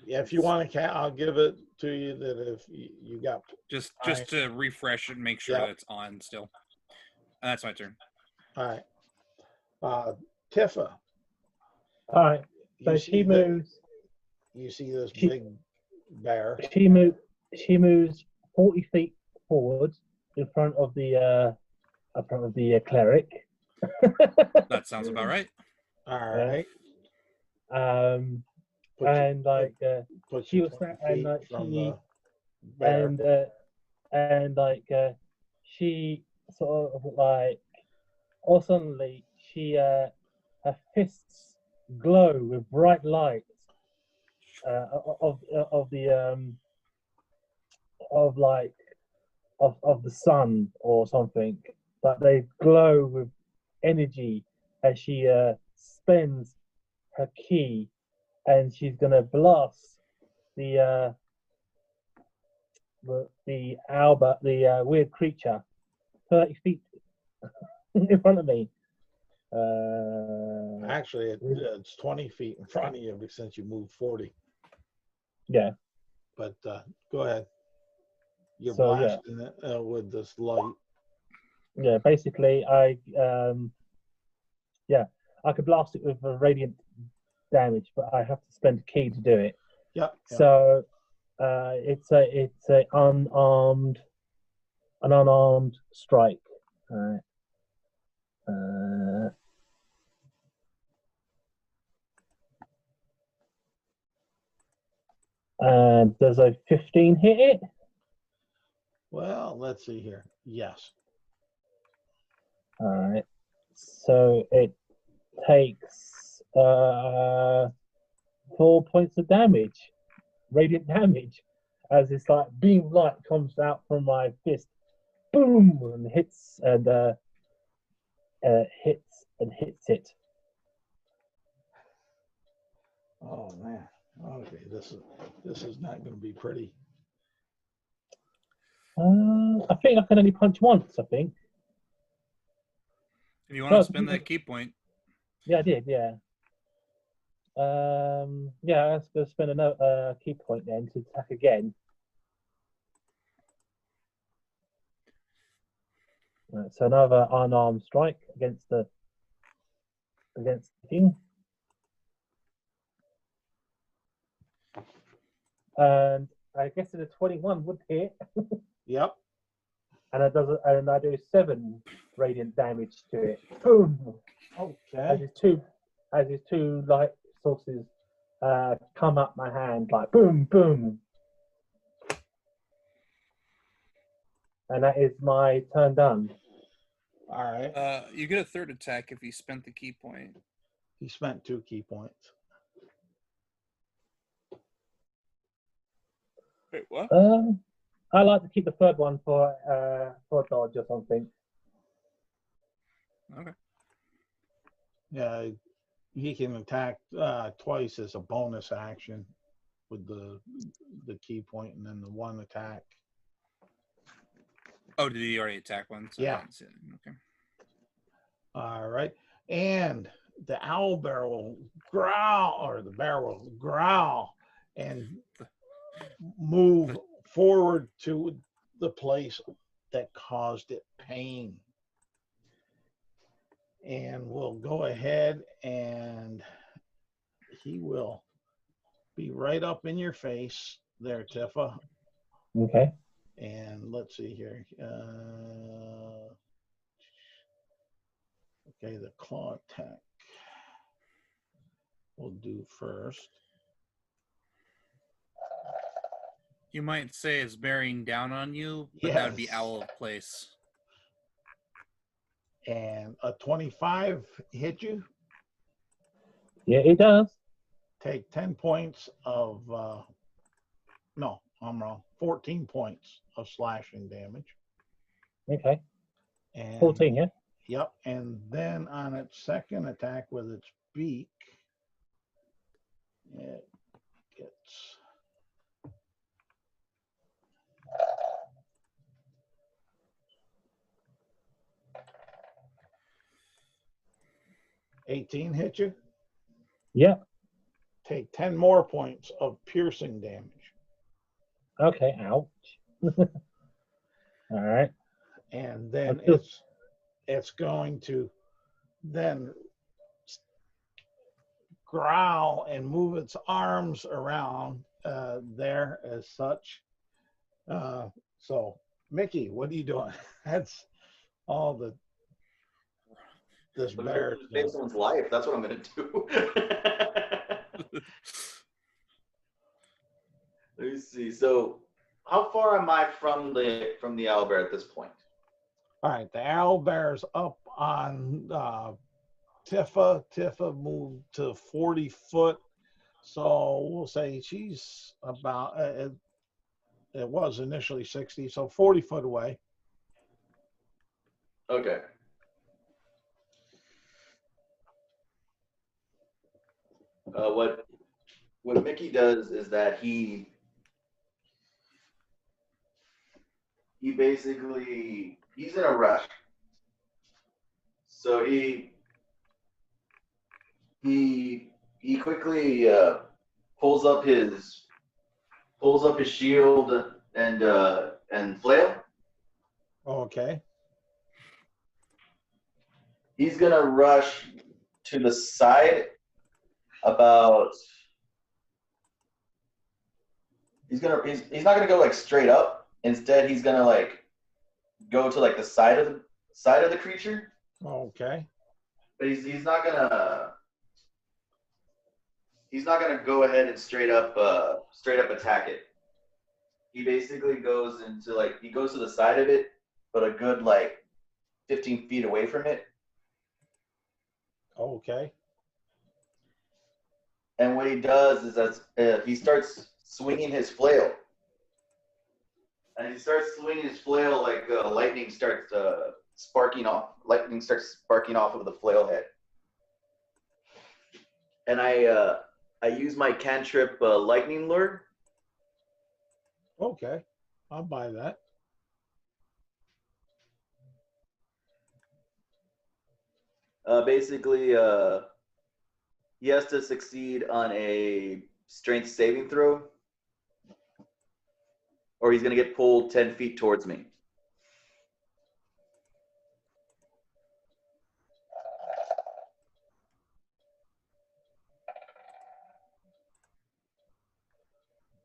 Yeah, if you want to, I'll give it to you. That if you got just time. to refresh it, and make sure Yep. that it's on still. And that's my turn. All right, Tifa. All right. So You she see moves. You see this She- big bear. She moves 40 feet forward in front of the cleric. That sounds about right. All Yeah. right. Put And like put she you was 20 that, and feet like from she the bear. and like she sort of like, or suddenly she her fists glow with bright light of the of the sun or something, but they glow with energy as she spends her key, and she's gonna blast the weird creature 30 feet in front of me. Actually, it's 20 feet in front of you since you moved 40. Yeah. But go ahead. You're So, yeah. blasting it with this light. Yeah, basically, I could blast it with a radiant damage, but I have to spend a key to do it. Yep. So it's a unarmed strike. And does a 15 hit it? Well, let's see here. Yes. All right. So it takes 4 points of damage, radiant damage, as this like beam of light comes out from my fist, boom, and hits it. Oh man. Okay, this is not going to be pretty. I think I can only punch once. I think. If you want to spend that key point. Yeah, I did. Yeah. Yeah, I was going to spend another key point then to attack again. Right, so another unarmed strike against the thing. And I guess a 21 would hit. Yep. And I do 7 radiant damage to it. Boom. Okay. As his two light sources come up my hand, like boom, boom. And that is my turn done. All right. You get a third attack if you spent the key point. He spent 2 key points. Wait, what? I like to keep the third one for dodge or something. Okay. Yeah, he can attack twice as a bonus action with the key point, and then the one attack. Oh, did he already attack once? Yeah. Okay. All right, and the owl bear will growl, or the bear will growl and move forward to the place that caused it pain. And we'll go ahead, and he will be right up in your face there, Tifa. Okay. And let's see here. Okay, the claw attack we'll do first. You might say it's bearing down on you, but that would be Yes. Owl of Place. And a 25 hit you. Yeah, it does. Take 10 points of, no, I'm wrong. 14 points of slashing damage. Okay. And 14, yeah? Yep. And then on its second attack with its beak, it gets 18 hit you. Yeah. Take 10 more points of piercing damage. Okay. Ouch. All right. And then Until- it's going to then growl and move its arms around there as such. So, Mickey, what are you doing? That's all this Look, bear is save doing. someone's life. That's what I'm gonna do. Let me see. So, how far am I from the owlbear at this point? All right, the owl bear's up on Tifa. Tifa moved to 40 foot. So we'll say she's about, it was initially 60, so 40 foot away. Okay. What Mickey does is that he basically he's in a rush. So he quickly pulls up his shield and flail. Okay. He's gonna rush to the side about. He's not gonna go like straight up. Instead, he's gonna like go to like the side of the creature. Okay. But he's not gonna go ahead and straight up attack it. He basically goes to the side of it, but a good like 15 feet away from it. Okay. And what he does is that he starts swinging his flail. And he starts swinging his flail like lightning starts sparking off. Lightning starts sparking off of the flail head. And I use my cantrip lightning lure. Okay. I'll buy that. Basically, he has to succeed on a strength saving throw, or he's going to get pulled 10 feet towards me.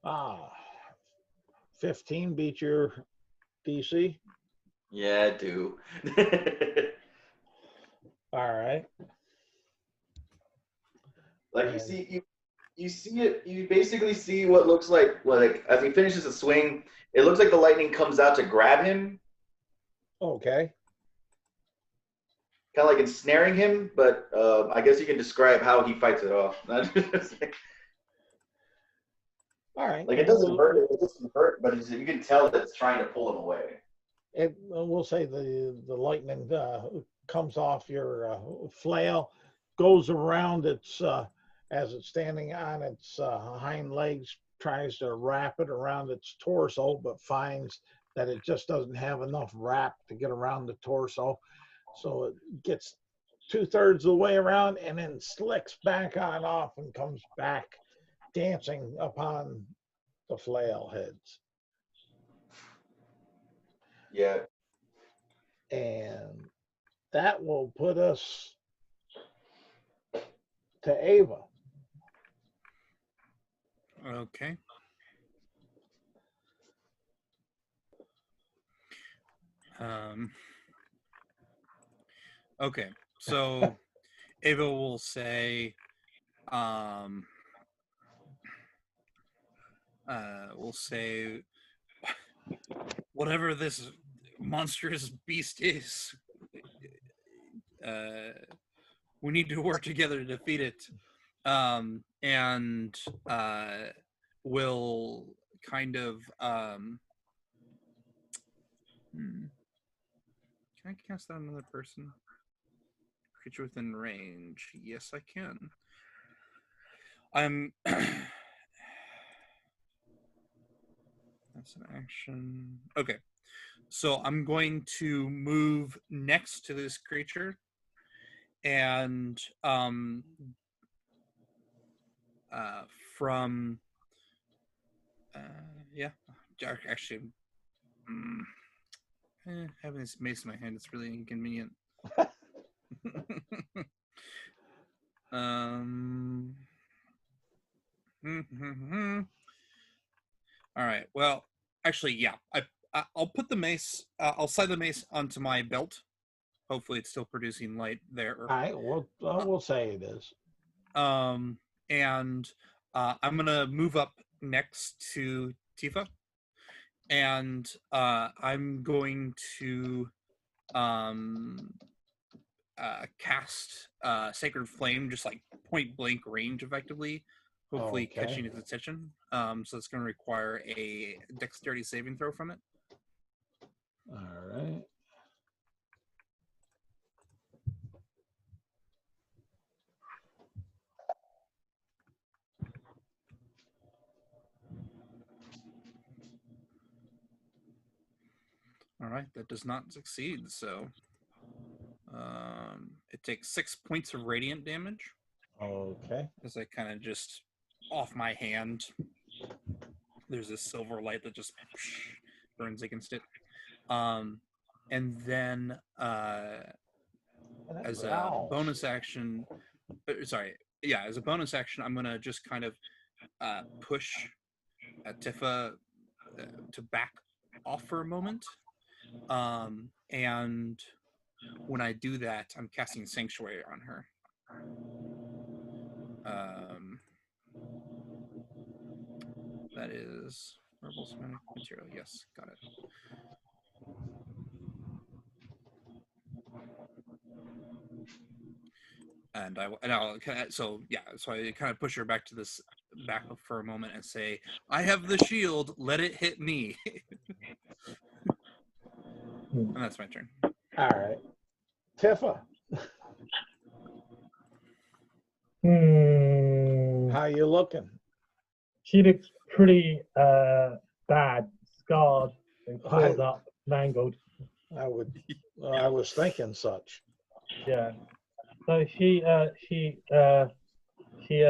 Ah, 15 beat your DC. Yeah, I do. All right. Like And- you see it. You basically see what looks like as he finishes a swing, it looks like the lightning comes out to grab him, Okay. kind of like ensnaring him. But I guess you can describe how he fights it off. All right. Like it doesn't hurt. It doesn't hurt, but you can tell that it's trying to pull him away. We'll say the lightning comes off your flail, goes around its as it's standing on its hind legs, tries to wrap it around its torso, but finds that it just doesn't have enough wrap to get around the torso. So it gets 2/3 of the way around and then slicks back on off and comes back dancing upon the flail heads. Yeah. And that will put us to Ava. Okay. Okay. So Ava will say, we'll say, whatever this monstrous beast is, we need to work together to defeat it. And will kind of can I cast that on another person? creature within range. Yes, I can. I'm. That's an action. Okay. So I'm going to move next to this creature and from yeah, actually having this mace in my hand is really inconvenient. All right, well, actually, yeah, I'll put the mace, I'll slide the mace onto my belt. Hopefully it's still producing light there. All right, we'll say it is. And I'm gonna move up next to Tifa, and I'm going to cast Sacred Flame, just like point blank range, effectively. Hopefully, Okay. catching its attention. So it's going to require a Dexterity saving throw from it. All right. All right, that does not succeed. So it takes 6 points of radiant damage. Okay. As I kind of just off my hand, there's this silver light that just burns against it. And then as a bonus action, as a bonus action, I'm gonna just kind of push Tifa to back off for a moment. And when I do that, I'm casting Sanctuary on her. That is Verbal Semitic Material. Yes, got it. And I'll so I kind of push her back to this back up for a moment and say, "I have the shield. Let it hit me." And that's my turn. All right, Tifa. How you looking? She looks pretty bad, scarred and clawed up, mangled. I was thinking such. Yeah. So she goes. She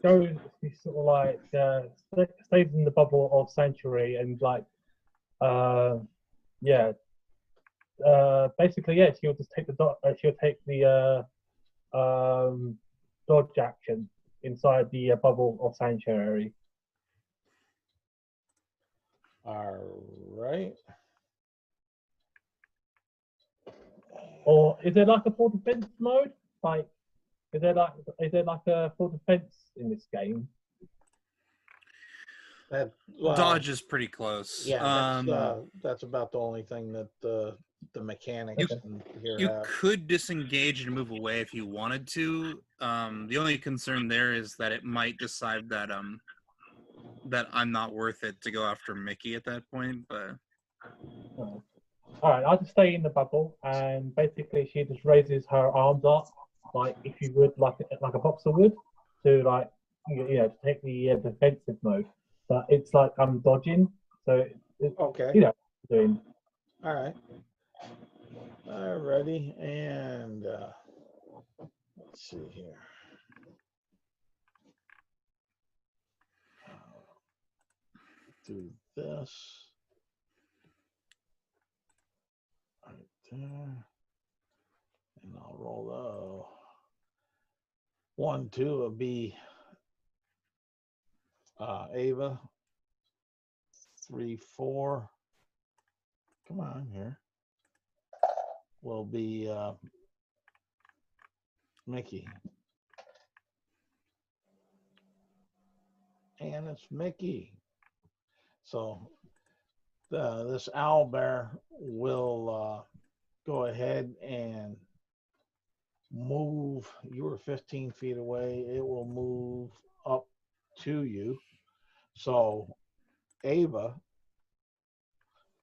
sort of like stays in the bubble of sanctuary and like basically she'll just take the dodge action inside the bubble of sanctuary. All right. Or is there like a full defense mode? Like, is there like a full defense in this game? Dodge is pretty close. Yeah, that's about the only thing that the mechanics here you have. could disengage and move away if you wanted to. The only concern there is that it might decide that that I'm not worth it to go after Mickey at that point. But all right, I'll just stay in the bubble, and basically she just raises her arms up, like if you would, like a boxer would, to like to take the defensive mode. But it's like I'm dodging, so Okay. Doing. All right. Alrighty, and let's see here. Do this right there, and I'll roll 1, 2 will be Ava. 3, 4. Come on here. Will be Mickey. And it's Mickey. So this owl bear will go ahead and move. You were 15 feet away. It will move up to you. So Ava,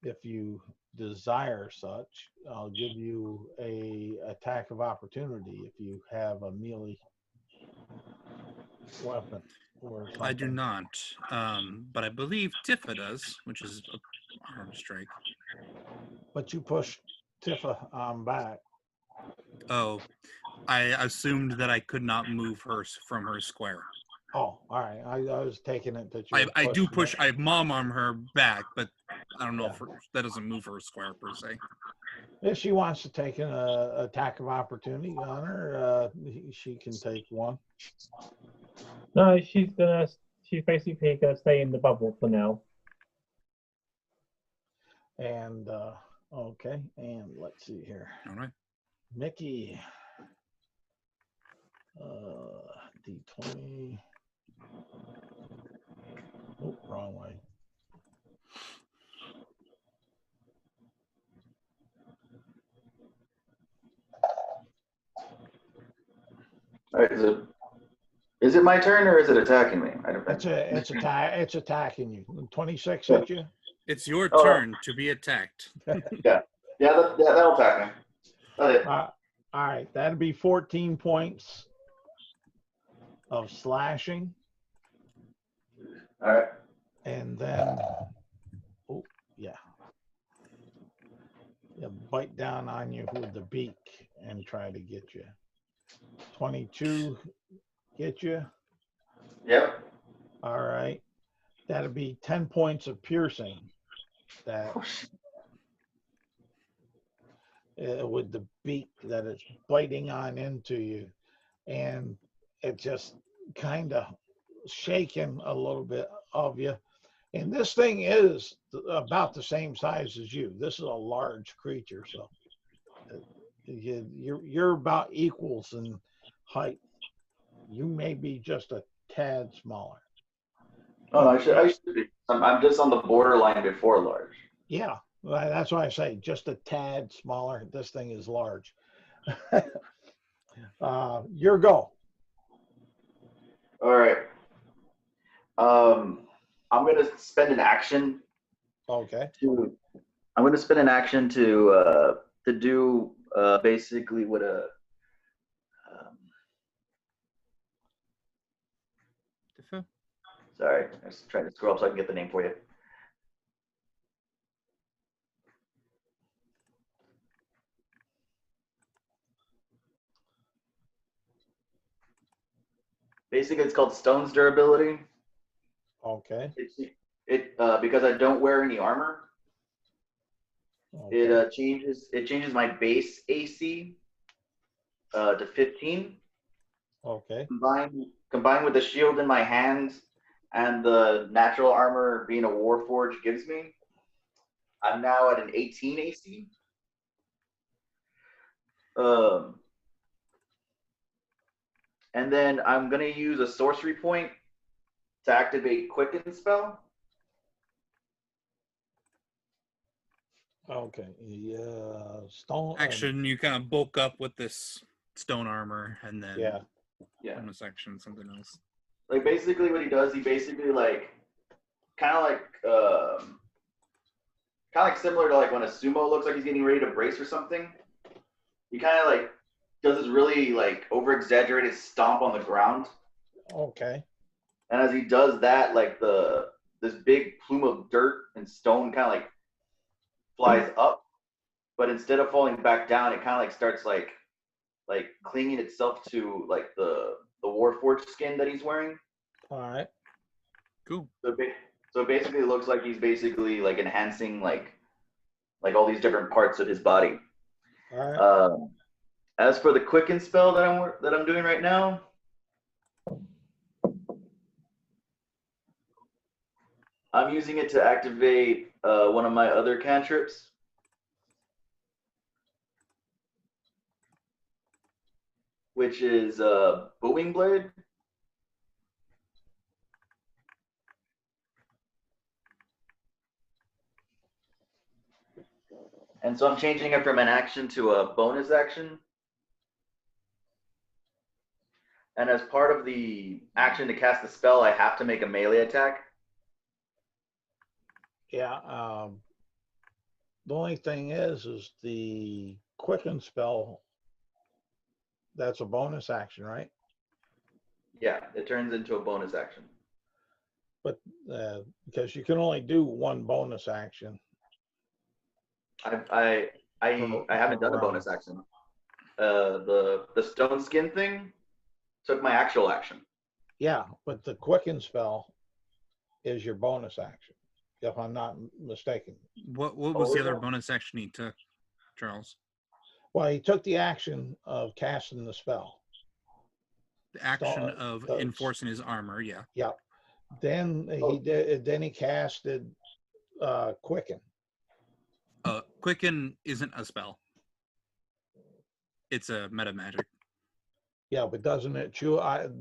if you desire such, I'll give you a attack of opportunity if you have a melee weapon or something. I do not, but I believe Tifa does, which is a arm strike. But you push Tifa on back. Oh, I assumed that I could not move her from her square. Oh, all right. I was taking it that you. I do pushed push. I mom arm her back, but I don't know Yeah. if that doesn't move her square per se. If she wants to take an attack of opportunity on her, she can take one. No, she's basically gonna stay in the bubble for now. And okay, and let's see here. All right. Mickey, D20. Oh, wrong way. All right, is it my turn or is it attacking me? It's attacking you. 26 hit you. It's your Oh, turn to be attacked. Yeah, that'll attack me. That's it. All right, that'd be 14 points of slashing, All right. and then bite down on you with the beak and try to get you. 22 get you. Yep. All right, that'd be 10 points of piercing. That with the beak that it's biting on into you, and it just kind of shaking a little bit of you. And this thing is about the same size as you. This is a large creature, so you're about equals in height. You may be just a tad smaller. Oh, no, I should be. I'm just on the borderline before large. Yeah, that's why I say just a tad smaller. This thing is large. Your go. All right. I'm gonna spend an action Okay. to. I'm gonna spend an action to do basically what a. Tifa? Sorry, I was trying to scroll up so I can get the name for you. Basically, it's called Stone's Durability. Okay. Because I don't wear any armor. Okay. It changes my base AC to 15. Okay. Combined with the shield in my hands and the natural armor being a Warforged gives me, I'm now at an 18 AC. And then I'm gonna use a sorcery point to activate Quicken spell. Okay. Yeah. Stone. Action, you kind of bulk up with this stone armor, and then Yeah. bonus action, something else. Like basically what he does, he basically like kind of like similar to like when a sumo looks like he's getting ready to brace or something. He kind of like does this really like over exaggerated stomp on the ground. Okay. And as he does that, like this big plume of dirt and stone kind of like flies up, but instead of falling back down, it kind of like starts like clinging itself to like the Warforged skin that he's wearing. All right. Cool. So basically, it looks like he's basically like enhancing like all these different parts of his body. All right. As for the Quicken spell that I'm doing right now, I'm using it to activate one of my other cantrips. Which is Booming Blade. And so I'm changing it from an action to a bonus action. And as part of the action to cast the spell, I have to make a melee attack. Yeah. The only thing is the quicken spell. That's a bonus action, right? Yeah, it turns into a bonus action. But because you can only do one bonus action. I haven't done a round. bonus action. The stone skin thing took my actual action. Yeah, but the quicken spell is your bonus action, if I'm not mistaken. What was the other bonus action he took, Charles? Well, he took the action of casting the spell. The action of enforcing his armor, yeah. Yeah. Then he did. Then he casted quicken. Quicken isn't a spell. It's a meta magic. Yeah, but doesn't it chew up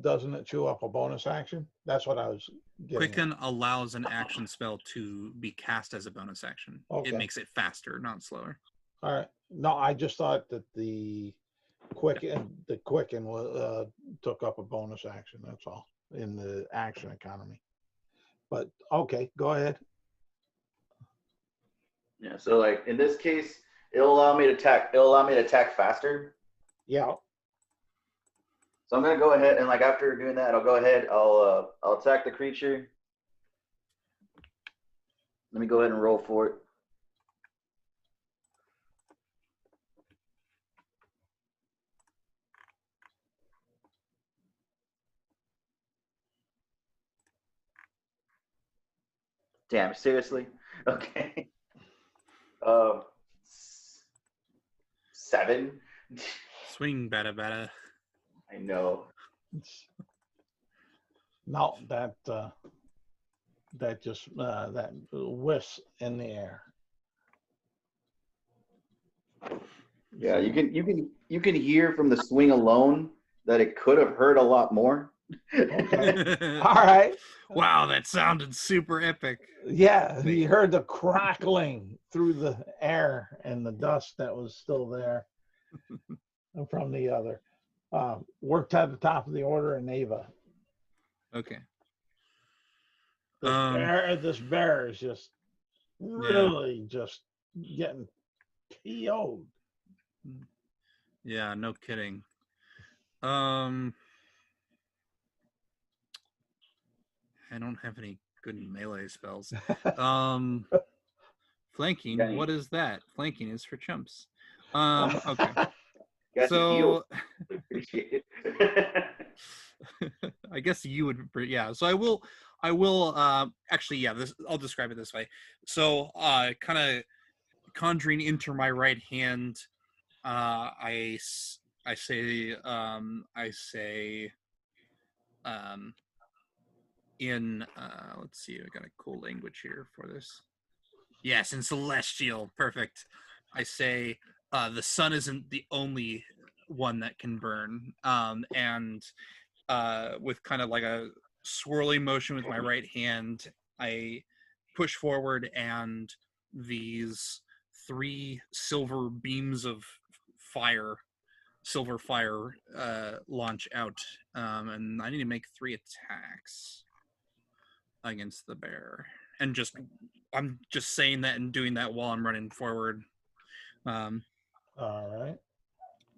a bonus action? That's what I was getting Quicken allows an action spell to be cast as a bonus action. Okay. It makes it faster, not slower. All right. No, I just thought that the quicken took up a bonus action. That's all in the action economy. But okay, go ahead. Yeah. So like in this case, it'll allow me to attack. It'll allow me to attack faster. Yeah. So I'm gonna go ahead and like after doing that, I'll go ahead. I'll attack the creature. Let me go ahead and roll for it. Damn, seriously? Okay. 7. Swing bada. I know. No, that just that whiffs in the air. Yeah, you can hear from the swing alone that it could have hurt a lot more. Okay. All right. Wow, that sounded super epic. Yeah, he heard the crackling through the air and the dust that was still there from the other. Worked at the top of the order in Ava. Okay. This bear is just really just getting PO'd. Yeah, no kidding. I don't have any good melee spells. Flanking, Dang. what is that? Flanking is for chumps. Okay. Guess So appreciate it. I guess you would, yeah. So I will actually, yeah, I'll describe it this way. So kind of conjuring into my right hand, I say in let's see, I got a cool language here for this. Yes, in Celestial, perfect. I say the sun isn't the only one that can burn, and with kind of like a swirling motion with my right hand, I push forward, and these 3 silver beams of silver fire, launch out, and I need to make 3 attacks against the bear. And I'm just saying that and doing that while I'm running forward. All right.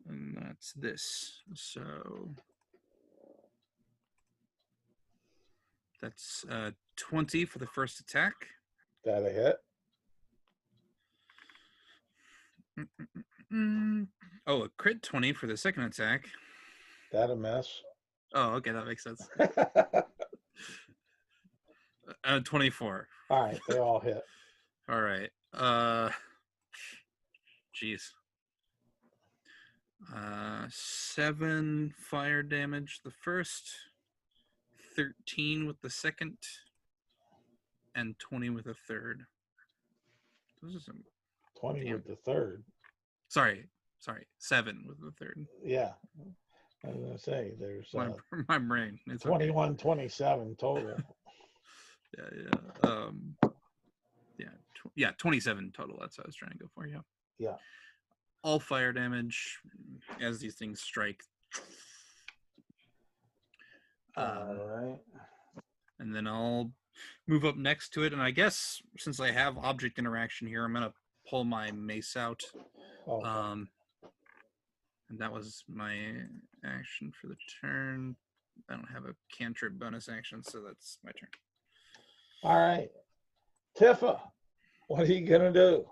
And that's this. So that's 20 for the first attack. Got a hit. Oh, a crit 20 for the second attack. Got a miss. Oh, okay, that makes sense. 24. All right, they all hit. All right. Jeez. 7 fire damage the first, 13 with the second, and 20 with the third. Those are some 20 with the third. Sorry, 7 with the third. Yeah. I was going to say, there's my brain. It's 21, okay. 27 total. Yeah, 27 total. That's what I was trying to go for, yeah. Yeah. All fire damage as these things strike. All right. And then I'll move up next to it. And I guess since I have object interaction here, I'm going to pull my mace out. Okay. And that was my action for the turn. I don't have a cantrip bonus action, so that's my turn. All right. Tifa, what are you gonna do?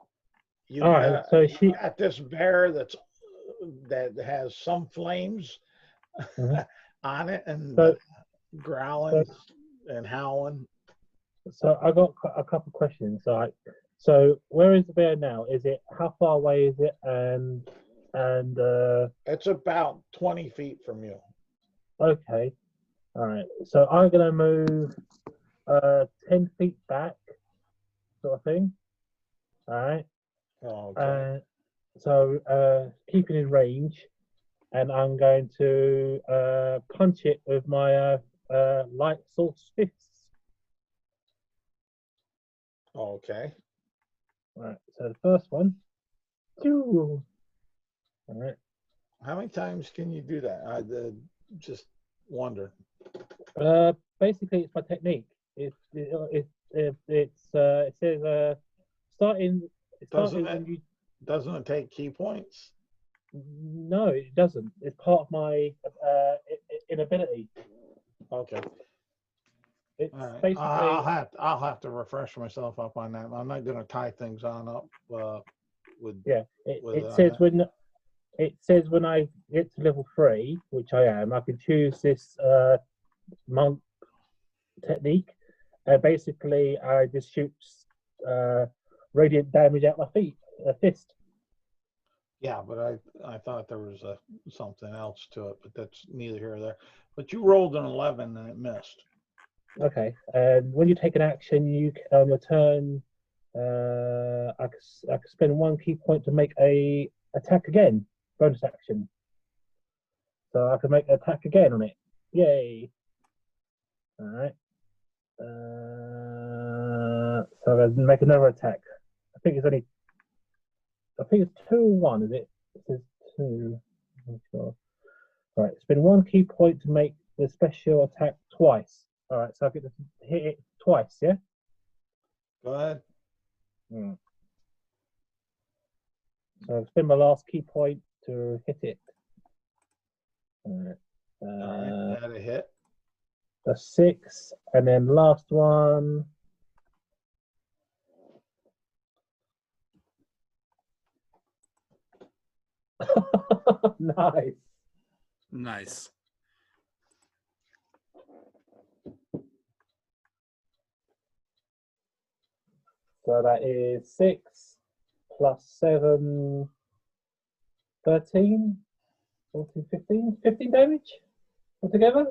You All right, got, so you got this bear that has some flames Mhm. on it and So- growling and howling. So I got a couple questions. Like, so where is the bear now? Is it how far away is it? And It's about 20 feet from you. okay, all right. So I'm gonna move 10 feet back, sort of thing. All right. Okay. So keeping in range, and I'm going to punch it with my light source fists. Okay. All right. So the first one, two. All right. How many times can you do that? I just wonder. Basically, it's my technique. It says starting Doesn't when it? you. Doesn't it take key points? No, it doesn't. It's part of my inability. Okay. It's All right. basically I'll have to refresh myself up on that. I'm not gonna tie things on up with yeah. with It says when I get to level 3, which I am, I can choose this monk technique. Basically, I just shoot radiant damage out my fist. Yeah, but I thought there was something else to it, but that's neither here nor there. But you rolled an 11 and it missed. Okay, and when you take an action, you on your turn, I can spend 1 key point to make a attack again, bonus action. So I can make an attack again on it. Yay! All right. So I'm gonna make another attack. I think it's 2-1, is it? It says 2. I'm not sure. All right, spend 1 key point to make the special attack twice. All right, so I get to hit it twice, yeah? Go ahead. So I'll spend my last key point to hit it. All right. All right, that a hit. A 6, and then last one. Nice. Nice. So that is 6 plus 7, 13, 14, 15, 15 damage altogether.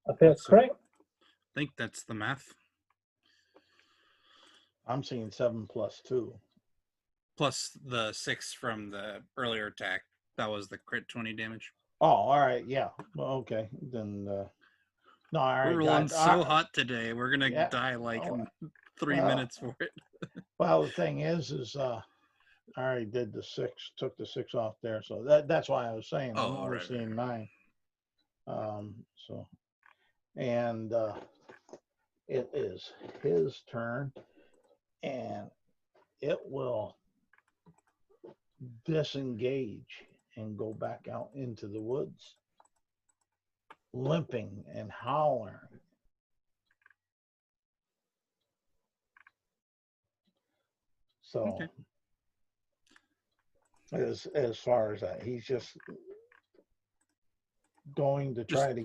I think that's correct. I think that's the math. I'm seeing 7 plus 2. Plus the 6 from the earlier attack. That was the crit 20 damage. Oh, all right, yeah. Well, okay, then no, all right. We're rolling so hot today. We're gonna die like in 3 minutes for it. Well, the thing is I already did the 6, took the 6 off there, so that's why I was saying I'm only seeing 9. So, and it is his turn, and it will disengage and go back out into the woods, limping and howling. So, Okay. as far as that, he's just going to try to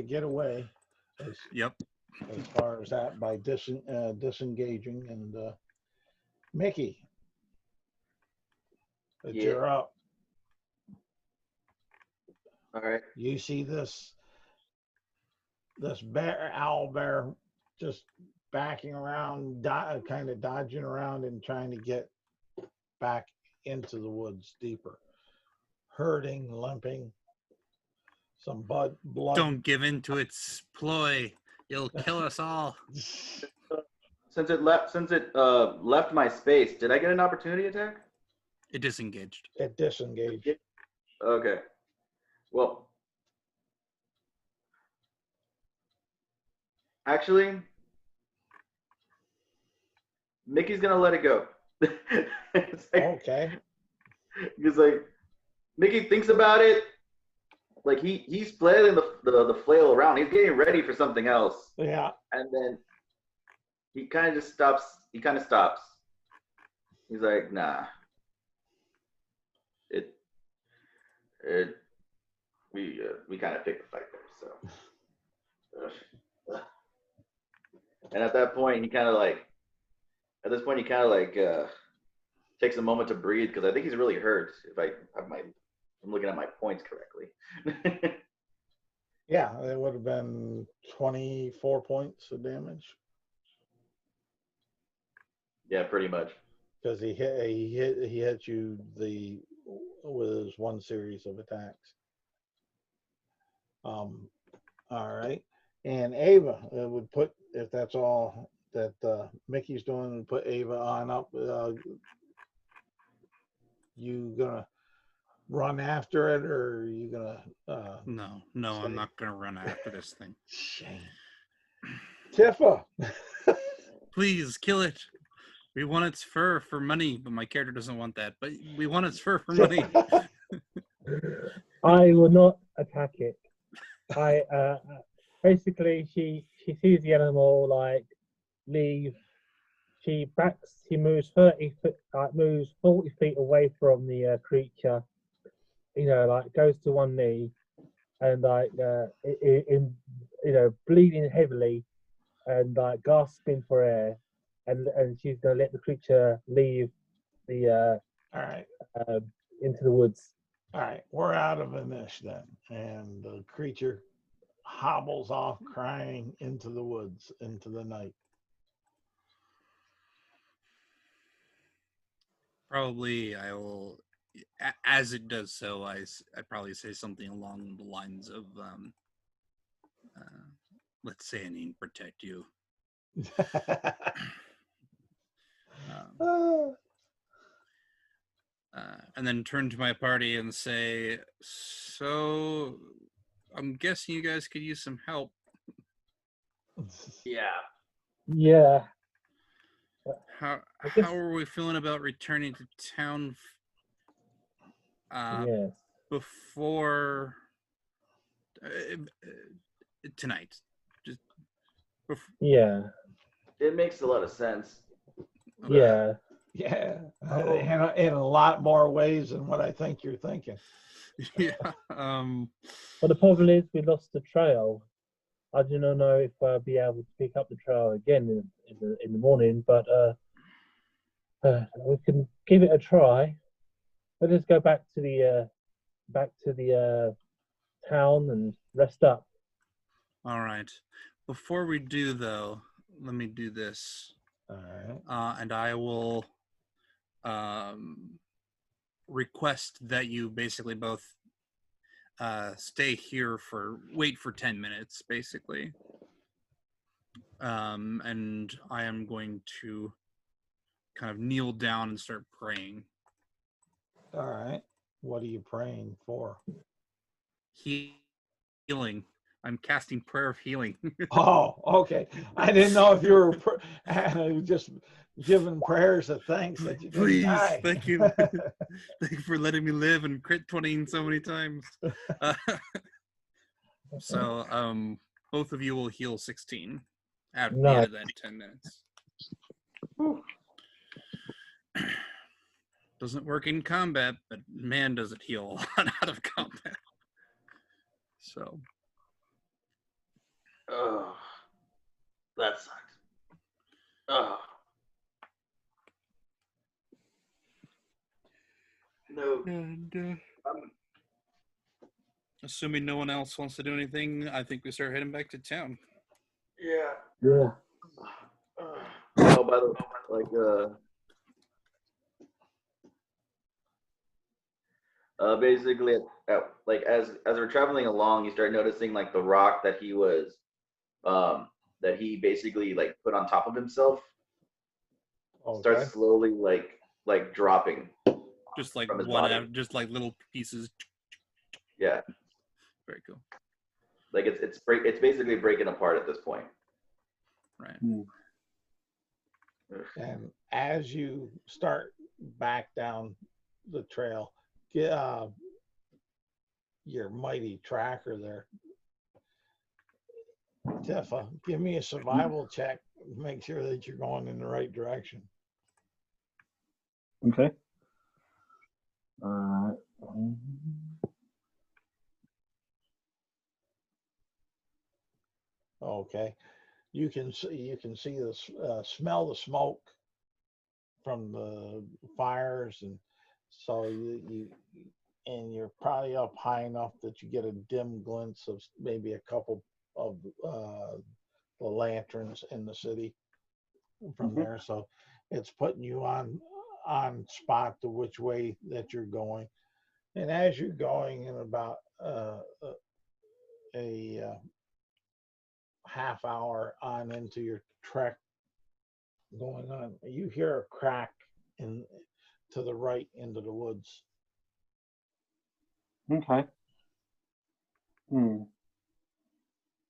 get away. Yep. As far as that by disengaging, and Mickey, you're up. All right. You see this owl bear just backing around, kind of dodging around and trying to get back into the woods deeper, hurting, limping, some blood. Don't give in to its ploy. You'll kill us all. Since it left my space, did I get an opportunity attack? It disengaged. It disengaged. Okay. Well, actually, Mickey's gonna let it go. It's like, Okay. he's like, Mickey thinks about it. Like he's flailing the flail around. He's getting ready for something else, Yeah. and then he kind of just stops. He kind of stops. He's like, nah. It we kind of picked a fight there. So, and at that point, he kind of like. At this point, he kind of like takes a moment to breathe because I think he's really hurt. If I'm looking at my points correctly. Yeah, it would have been 24 points of damage Yeah, pretty much. because he hit you with his one series of attacks. All right, and Ava would put, if that's all that Mickey's doing, would put Ava on up. You gonna run after it, or are you gonna? No, I'm not gonna run after this thing. Shame. Tifa. Please kill it. We want its fur for money, but my character doesn't want that. But we want its fur for money. I will not attack it. I basically she sees the animal like leave. She moves 30 foot, moves 40 feet away from the creature. Like goes to one knee, and like bleeding heavily, and like gasping for air, and she's gonna let the creature leave the All right. into the woods. All right, we're out of Anish then, and the creature hobbles off crying into the woods, into the night. Probably I will, as it does so, I'd probably say something along the lines of, let's say I need to protect you. And then turn to my party and say, so I'm guessing you guys could use some help. Yeah. Yeah. How are we feeling about returning to town Yes. before tonight? Just Yeah. It makes a lot of sense. Yeah. Yeah, in a lot more ways than what I think you're thinking. Yeah. But the problem is we lost the trail. I do not know if I'll be able to pick up the trail again in the morning, but we can give it a try. Let's just go back to the town and rest up. All right. Before we do, though, let me do this. All right. And I will request that you basically both stay here wait for 10 minutes, basically. And I am going to kind of kneel down and start praying. All right. What are you praying for? Healing. I'm casting prayer of healing. Oh, okay. I didn't know if you were just giving prayers of thanks that you didn't Please, die. thank you. Thank you for letting me live and crit 20 so many times. So, both of you will heal 16 at the end of that 10 minutes. Doesn't work in combat, but man, does it heal a lot out of combat. So. Oh, that sucks. Oh. No. And assuming no one else wants to do anything, I think we start heading back to town. Yeah. Yeah. Oh, by the way, basically, as we're traveling along, you start noticing like the rock that he was, that he basically like put on top of himself, starts slowly like dropping. Just like from his one, body. just like little pieces. Yeah. Very cool. Like it's basically breaking apart at this point. Right. And as you start back down the trail, get your mighty tracker there. Tifa, give me a survival check. Make sure that you're going in the right direction. Okay. Okay. You can see the smell the smoke from the fires, and so and you're probably up high enough that you get a dim glimpse of maybe a couple of the lanterns in the city from there. So it's putting you on spot to which way that you're going. And as you're going in about a half hour on into your trek going on, you hear a crack in to the right into the woods. Okay.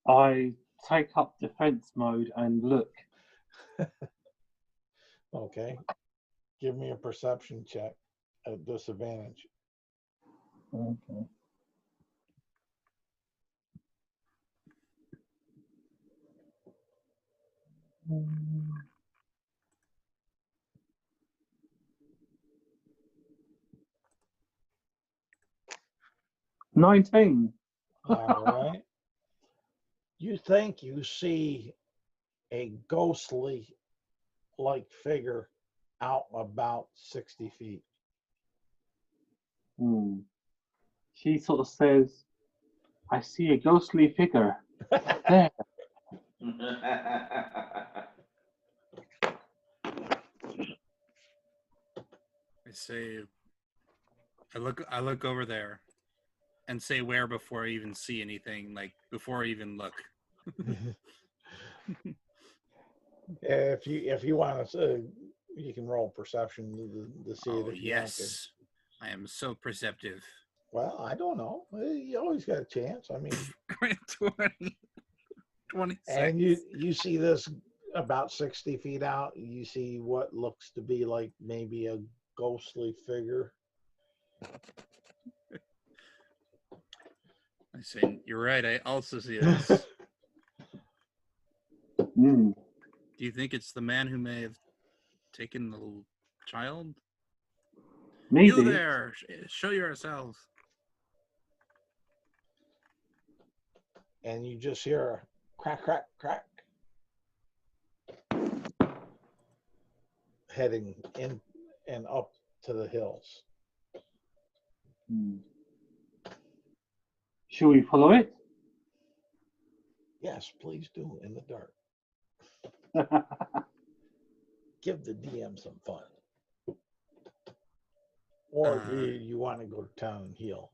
I take up defense mode and look. Okay. Give me a perception check at disadvantage. Okay. Mm. 19. All right. You think you see a ghostly like figure out about 60 feet. She sort of says, I see a ghostly figure there. I say, I look over there, and say where before I even see anything, like before I even look. If you want to, you can roll perception to see it Oh if you want to. yes, I am so perceptive. Well, I don't know. You always got a chance. I mean, 20, 26. and you see this about 60 feet out. You see what looks to be like maybe a ghostly figure. I say, you're right. I also see this. Mm. Do you think it's the man who may have taken the child? Maybe. You there! Show yourself. And you just hear a crack, crack, crack, heading in and up to the hills. Should we follow it? Yes, please do, in the dark. Give the DM some fun. Or do you want to go to town and heal?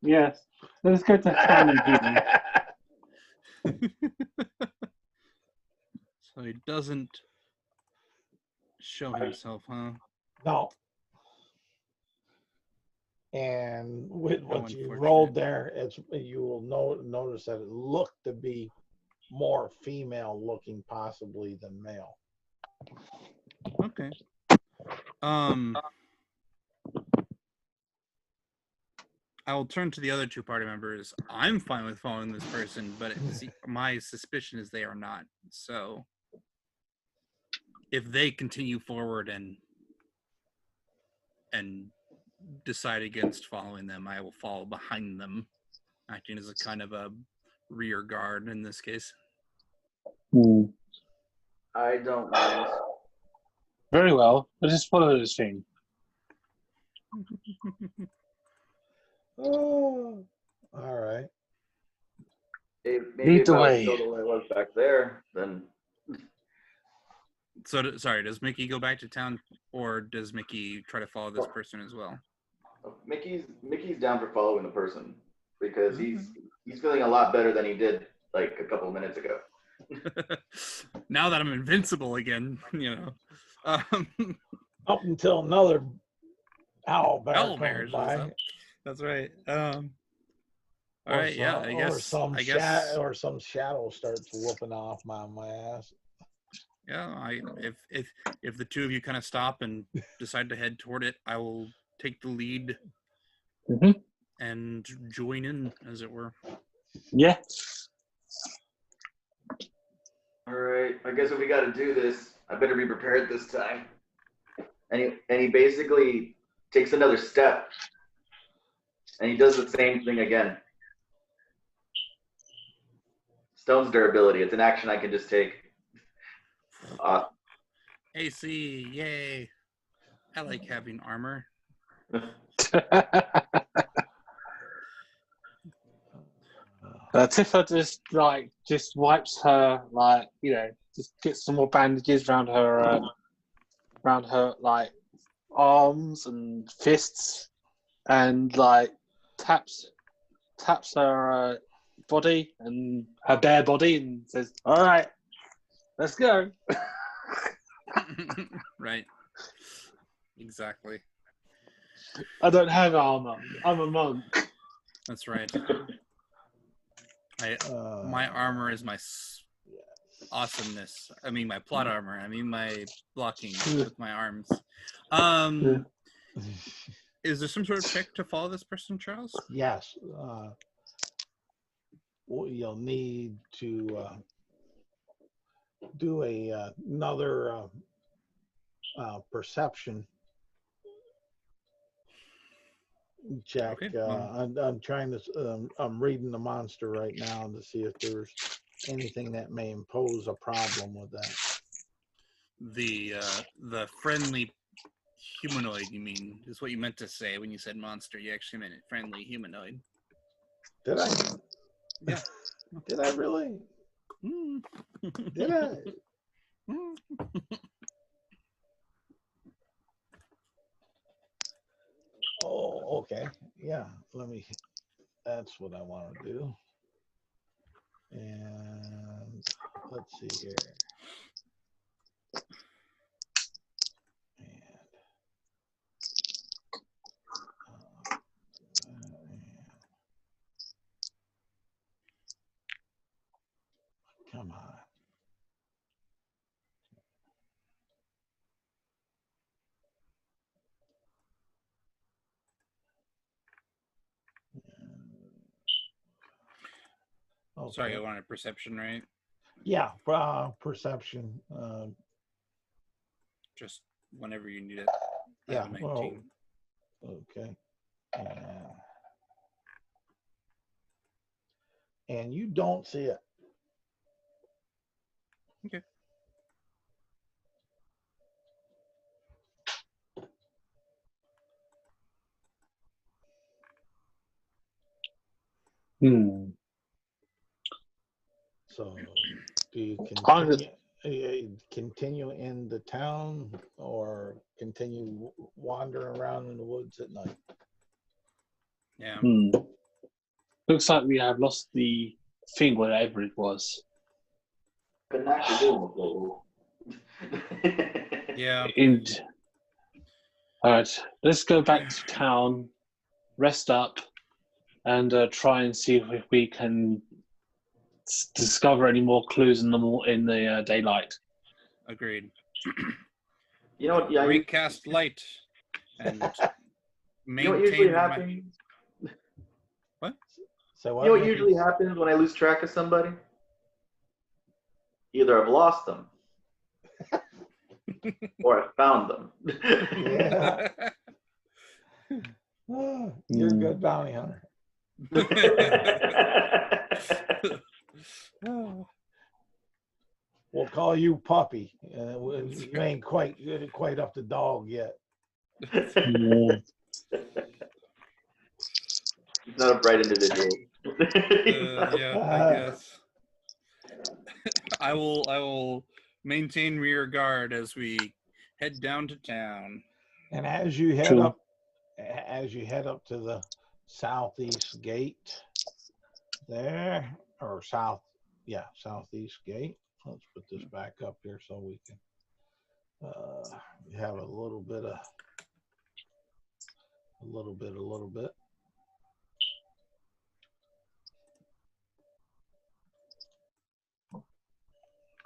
Yes. Let's go to town and heal. So he doesn't show himself, huh? No. And with How what you unfortunate. rolled there, you will notice that it looked to be more female looking possibly than male. Okay. I will turn to the other two party members. I'm fine with following this person, but my suspicion is they are not. So if they continue forward and decide against following them, I will follow behind them, acting as a kind of a rear guard in this case. I don't mind. Very well. Let's just follow this thing. Oh, all right. Maybe Lead if the I way. was still the way I was back there, then So, sorry, does Mickey go back to town, or does Mickey try to follow this person as well? Mickey's down for following the person because he's feeling a lot better than he did like a couple of minutes ago. Now that I'm invincible again, you know. Up until another owl bear comes Owlbear by. shows up. That's right. All right, yeah, I guess. Or some shadow starts whooping off my ass. Yeah, if the two of you kind of stop and decide to head toward it, I will take the lead Mhm. and join in, as it were. Yeah. All right. I guess if we got to do this, I better be prepared this time. And he basically takes another step, and he does the same thing again. Stone's durability. It's an action I can just take. AC, yay! I like having armor. Tifa just wipes her, just gets some more bandages around her arms and fists, and taps her body and her bare body and says, "All right, let's go." Right. Exactly. I don't have armor. I'm a monk. That's right. My armor is my awesomeness. I mean, my plot armor. I mean, my blocking with my arms. Is there some sort of check to follow this person, Charles? Yes. You'll need to do another perception check. Okay. I'm trying to. I'm reading the monster right now to see if there's anything that may impose a problem with that. The friendly humanoid, you mean, is what you meant to say when you said monster. You actually meant it friendly humanoid. Did I? Yeah. Did I really? Did I? Oh, okay. Yeah. That's what I want to do. And let's see here. Come on. Okay. Sorry, I wanted perception, right? Yeah, perception. Just whenever you need it. I Yeah. have a Well, 19. okay. And you don't see it. Okay. So, do you continue in the town or continue wandering around in the woods at night? Yeah. Looks like we have lost the thing, whatever it was. Yeah. All right, let's go back to town, rest up, and try and see if we can discover any more clues in the daylight. Agreed. You know what? Yeah. Recast light and You know what usually maintain happens? What? So You know what usually happens when I lose track of somebody? Either I've lost them or I found them. Yeah. Oh, you're a good bounty hunter. We'll call you Puppy. You ain't quite up to dog yet. He's not a bright individual. Yeah, I guess. I will maintain rear guard as we head down to town. And as you head up to the southeast gate there, or southeast gate. Let's put this back up here so we can have a little bit.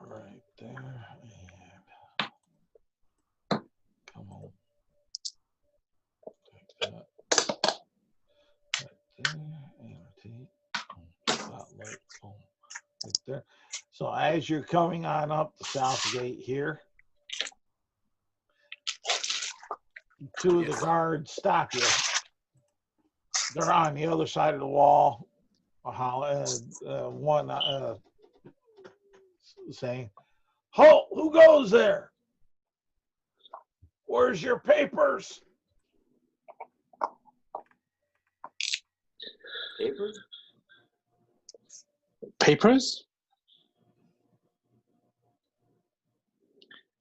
Right there. there. So as you're coming on up the south gate here, two of the guards stop you. They're on the other side of the wall. One saying, "Halt! Who goes there? Where's your papers?" Papers? Papers?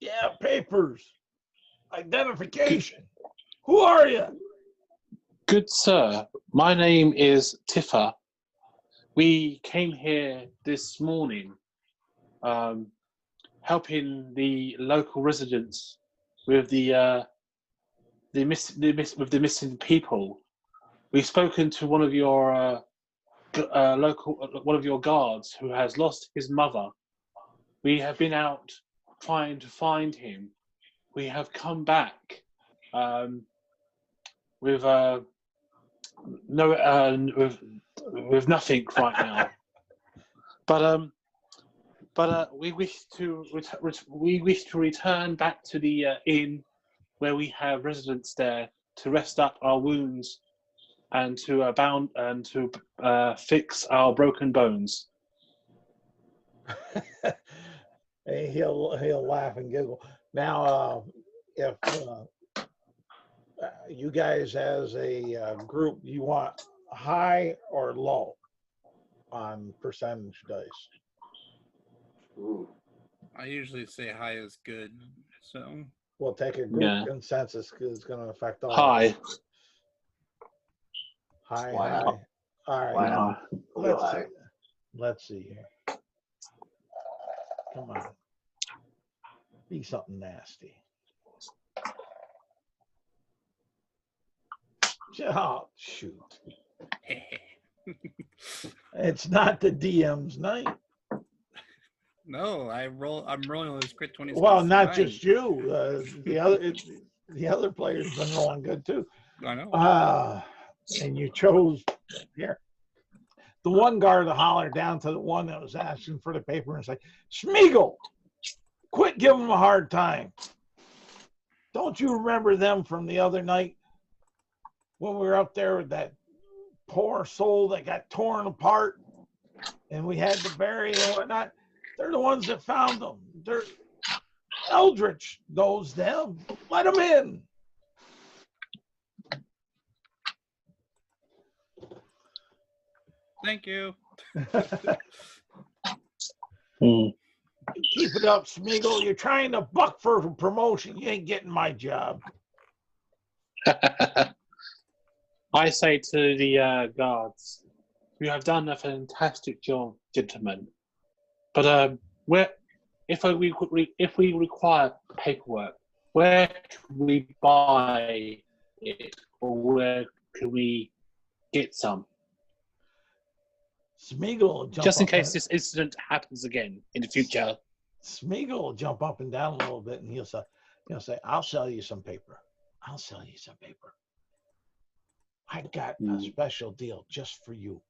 Yeah, papers. Identification. Who are you? Good sir, my name is Tiffer. We came here this morning, helping the local residents with the missing people. We've spoken to one of your one of your guards who has lost his mother. We have been out trying to find him. We have come back with with nothing right now. But we wish to return back to the inn where we have residents there to rest up our wounds and to fix our broken bones. Hey, he'll laugh and giggle. Now, if you guys as a group, you want high or low on percentage dice? Ooh. I usually say high is good. So We'll take a group consensus because it's going to affect all. High. High, Why high. not? All right. Why not? Let's see here. Come on. Be something nasty. Oh, shoot. It's not the DM's night. no, I'm rolling those crit 20s. Well, not just you. The other players been rolling good too. I know. And you chose here. The one guard to holler down to the one that was asking for the paper and say, "Schmiegel, quit giving him a hard time. Don't you remember them from the other night when we were up there with that poor soul that got torn apart and we had to bury and whatnot? They're the ones that found them. They're Eldritch knows them. Let them in." Thank you. Keep it up, Smeagol. You're trying to buck for promotion. You ain't getting my job. I say to the guards, "You have done a fantastic job, gentlemen. But if we require paperwork, where can we buy it, or where can we get some? Smeagol will jump Just in up case this incident happens again in the future." Smeagol will jump up and down a little bit, and he'll say, "I'll sell you some paper. I'll sell you some paper. I got a special deal just for you.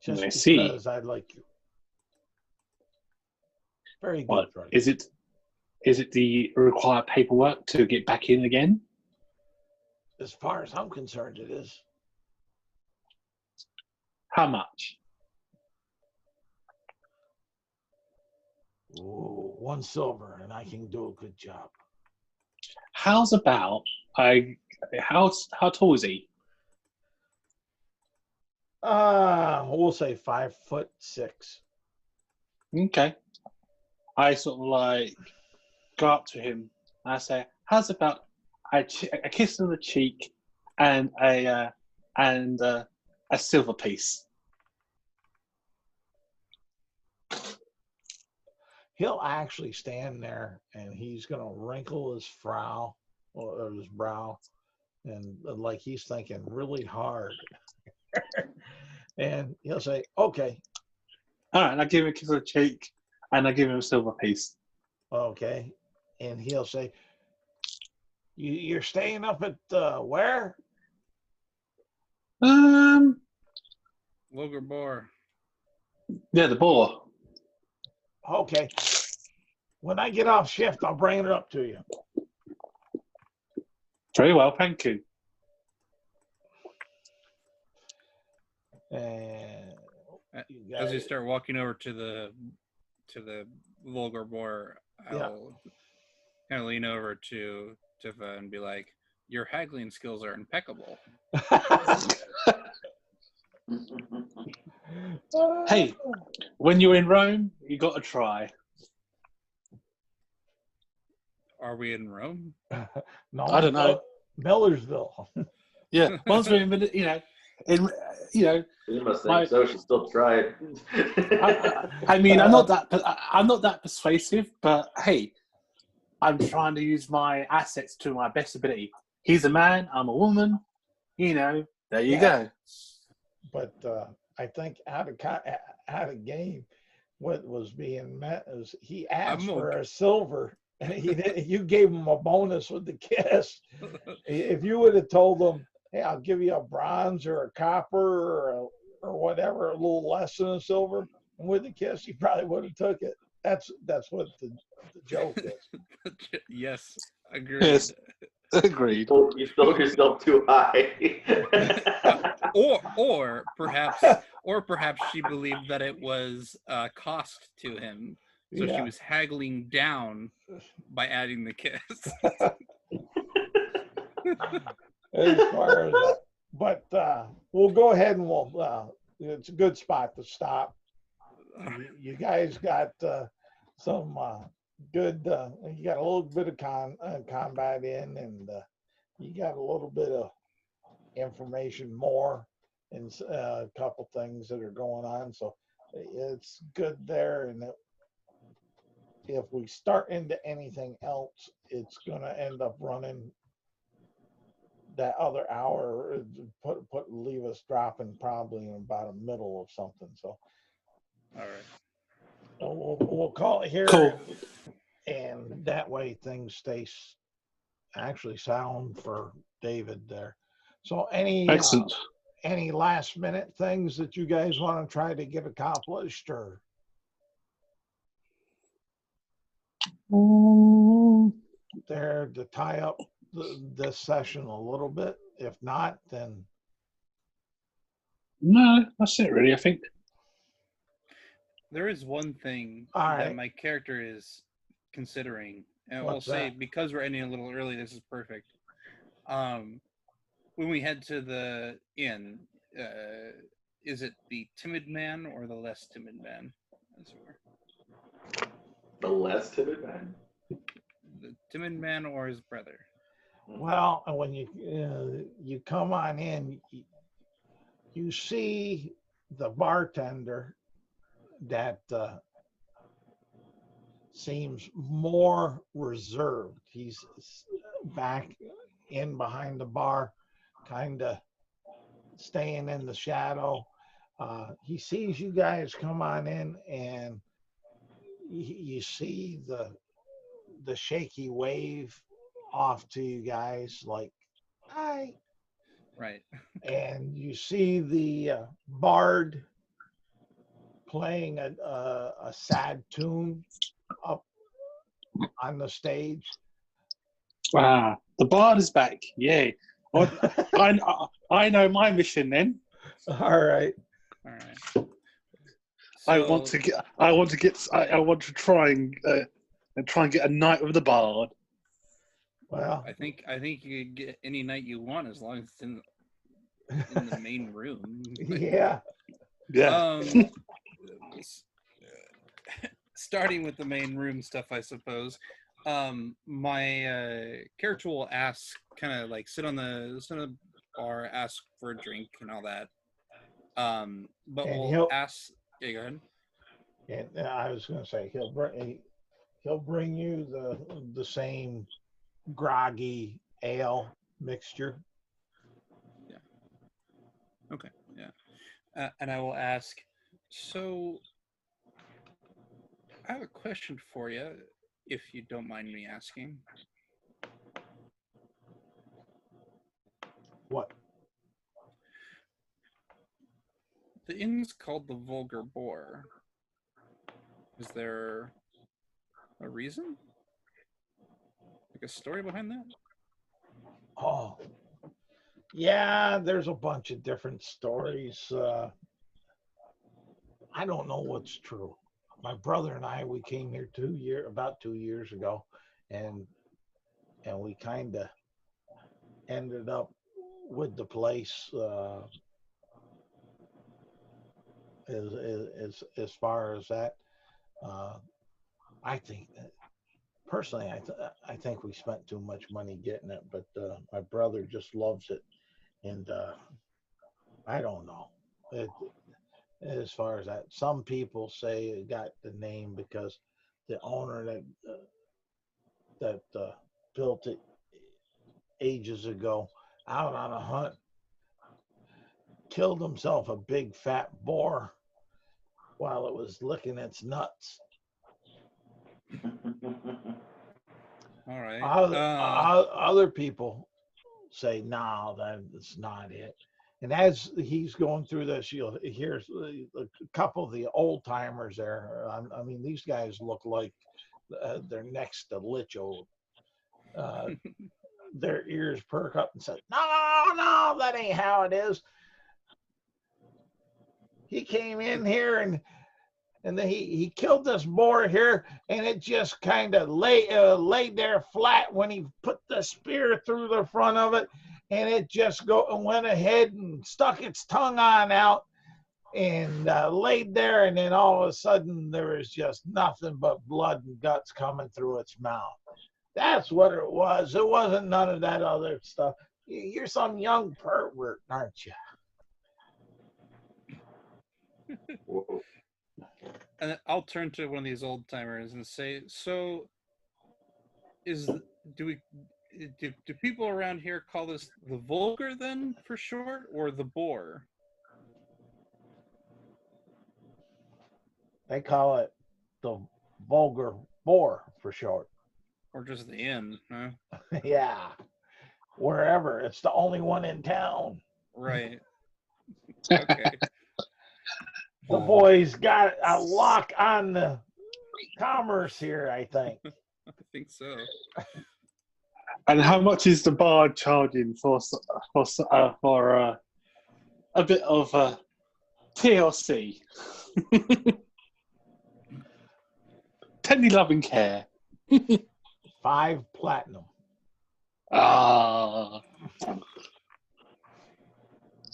Just I because see. I like you." Very good. What Friday. is it? Is it the required paperwork to get back in again? As far as I'm concerned, it is. How much? Ooh, 1 silver, and I can do a good job. How's about how tall is he? We'll say 5'6". Okay. I sort of like go up to him and I say, "How's about a kiss on the cheek and a silver piece?" He'll actually stand there and he's going to wrinkle his brow, and like he's thinking really hard. And he'll say, "Okay, All right, and I give him a kiss on the cheek and I give him a silver piece. okay." And he'll say, "You're staying up at where?" Logar Bar. Yeah, the boar. Okay. When I get off shift, I'll bring it up to you. Very well, thank you. And you As you guys, start walking over to the vulgar boar, I'll kind of lean over to Tifa and be like, "Your haggling skills are impeccable." Hey, when you're in Rome, you got to try. Are we in Rome? no, I don't know. Millersville. Yeah, once we're in, in She must think my- so. She still tried. I mean, I'm not that persuasive, but hey, I'm trying to use my assets to my best ability. He's a man, I'm a woman. There you go. But I think out of game, what was being met is he asked for a silver, and you gave him a bonus with the kiss. If you would have told him, "Hey, I'll give you a bronze or a copper or whatever, a little less than a silver," and with the kiss, he probably would have took it. That's what the joke is. Yes, agreed. Yes, agreed. You sold yourself too high. or perhaps she believed that it was a cost to him, so she was haggling down by adding the kiss. As far as that. But we'll go ahead and it's a good spot to stop. You guys got some good, you got a little bit of combat in, and you got a little bit of information more, and a couple things that are going on. So it's good there. And if we start into anything else, it's going to end up running that other hour, leave us dropping probably in about a middle of something. So All right. we'll call it here. Cool. And that way things stay actually sound for David there. So Excellent. any last minute things that you guys want to try to get accomplished, or there to tie up this session a little bit? If not, then No, that's it really, I think. There is one thing All that right. my character is considering, and I'll What's say that? because we're ending a little early, this is perfect. When we head to the inn, is it the timid man or the less timid man? As it were? The less timid man? The timid man or his brother? Well, when you come on in, you see the bartender that seems more reserved. He's back in behind the bar, kind of staying in the shadow. He sees you guys come on in, and you see the shaky wave off to you guys, like, hi. Right. And you see the bard playing a sad tune up on the stage. Ah, the bard is back. Yay. I know my mission then. All right. All right. I want to try and get a night with the bard. Well, I think you could get any night you want as long as it's in the main room. yeah. Yeah. Starting with the main room stuff, I suppose. My character will ask, kind of like sit on the bar, ask for a drink and all that. But And we'll ask. Yeah, go ahead. And I was going to say he'll bring you the same groggy ale mixture. Yeah. Okay. Yeah. And I will ask. So, I have a question for you, if you don't mind me asking. What? The inn's called the Vulgar Boar. Is there a reason? Like a story behind that? Oh, yeah, there's a bunch of different stories. I don't know what's true. My brother and I, we came here about 2 years ago, and we kind of ended up with the place as far as that. I think personally, I think we spent too much money getting it, but my brother just loves it, and I don't know. As far as that, some people say it got the name because the owner that built it ages ago, out on a hunt, killed himself a big fat boar while it was licking its nuts. All right. Other people say, no, that's not it. And as he's going through this, you'll hear a couple of the old timers there. I mean, these guys look like they're next to Licho. Their ears perk up and say, no, that ain't how it is. He came in here and then he killed this boar here, and it just kind of laid there flat when he put the spear through the front of it, and it just went ahead and stuck its tongue on out and laid there, and then all of a sudden there was just nothing but blood and guts coming through its mouth. That's what it was. It wasn't none of that other stuff. You're some young pervert, aren't you? Whoa. And I'll turn to one of these old timers and say, so do people around here call this the Vulgar then for short, or the Boar? They call it the Vulgar Boar for short. Or just the inn, huh? Yeah, wherever. It's the only one in town. Right. Okay. The boys got a lock on the commerce here, I think. I think so. And how much is the bard charging for a bit of TLC? Tender loving care. 5 platinum. Ah,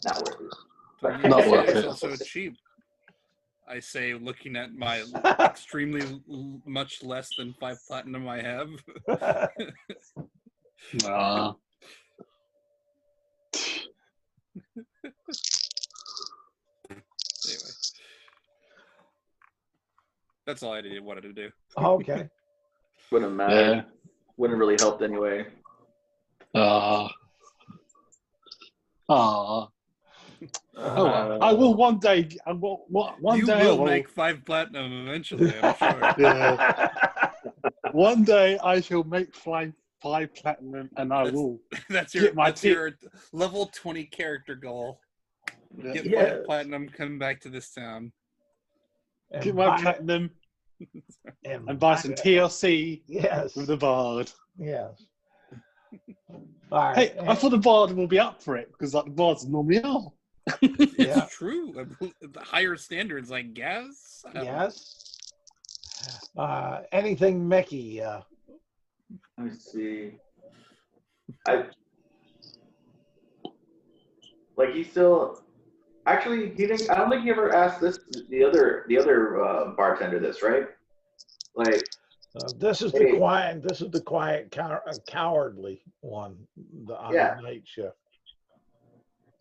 Not worth it. So you Not say worth it's it. also cheap. I say, looking at my extremely much less than 5 platinum I have. ah. Anyway, that's all I wanted to do. Okay. Wouldn't matter. Yeah. Wouldn't really helped anyway. Ah. Ah. Oh, well. I will one day. You Day I will make 5 platinum eventually, I'm sure. Yeah. One day I shall make 5 platinum, and I will. That's Get my your level 20 character goal. Yeah. Get Yes. 5 platinum, come back to this town. Get my platinum and buy some TLC. Yes. With the bard. Yes. All right. Hey, I thought the bard will be up for it because like the bards normally are. It's Yeah. true. The higher standards, I guess. Yes. Anything Mickey? Let me see. He still. Actually, he didn't. I don't think he ever asked the other bartender this, right? Like. This is the quiet. This is the quiet, cowardly one. On the night shift.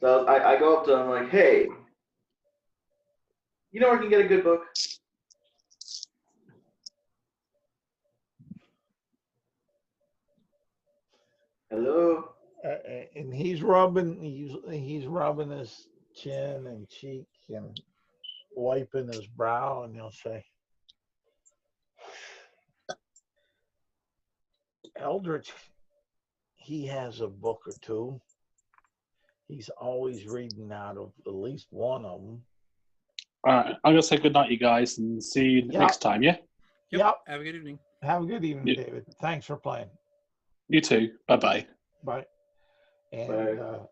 So I go up to him like, hey, you know where I can get a good book? Hello. And he's rubbing his chin and cheek and wiping his brow, and he'll say, Eldritch, he has a book or two. He's always reading out of at least one of them. All right, I'm gonna say good night, you guys, and see you Yep. next time. Yeah. Yep. Have a good evening. Have a good evening, Yeah. David. Thanks for playing. You too. Bye bye. Bye. And Bye.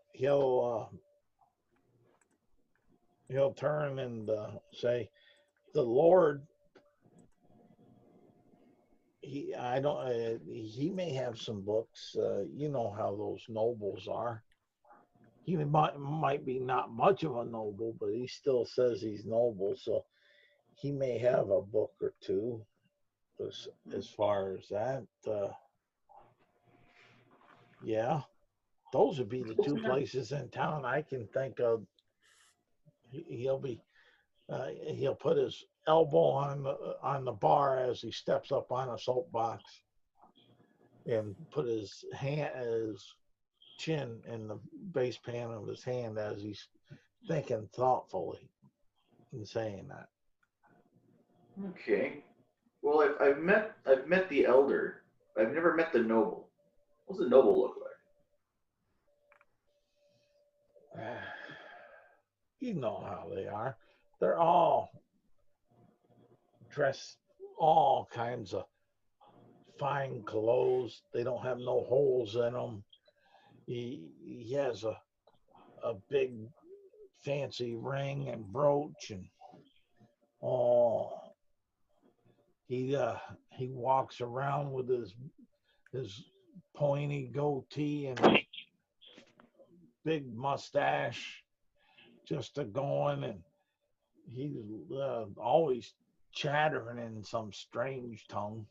He'll turn and say, "The Lord, he may have some books. You know how those nobles are. He might be not much of a noble, but he still says he's noble. So he may have a book or two. As far as that, yeah, those would be the two places in town I can think of. He'll put his elbow on the bar as he steps up on a soapbox, and put his chin in the base pan of his hand as he's thinking thoughtfully and saying that. Okay. Well, I've met the elder. I've never met the noble. What's the noble look like? You know how they are. They're all dressed all kinds of fine clothes. They don't have no holes in them. He has a big fancy ring and brooch, and he walks around with his pointy goatee and his big mustache just a going, and he's always chattering in some strange tongue.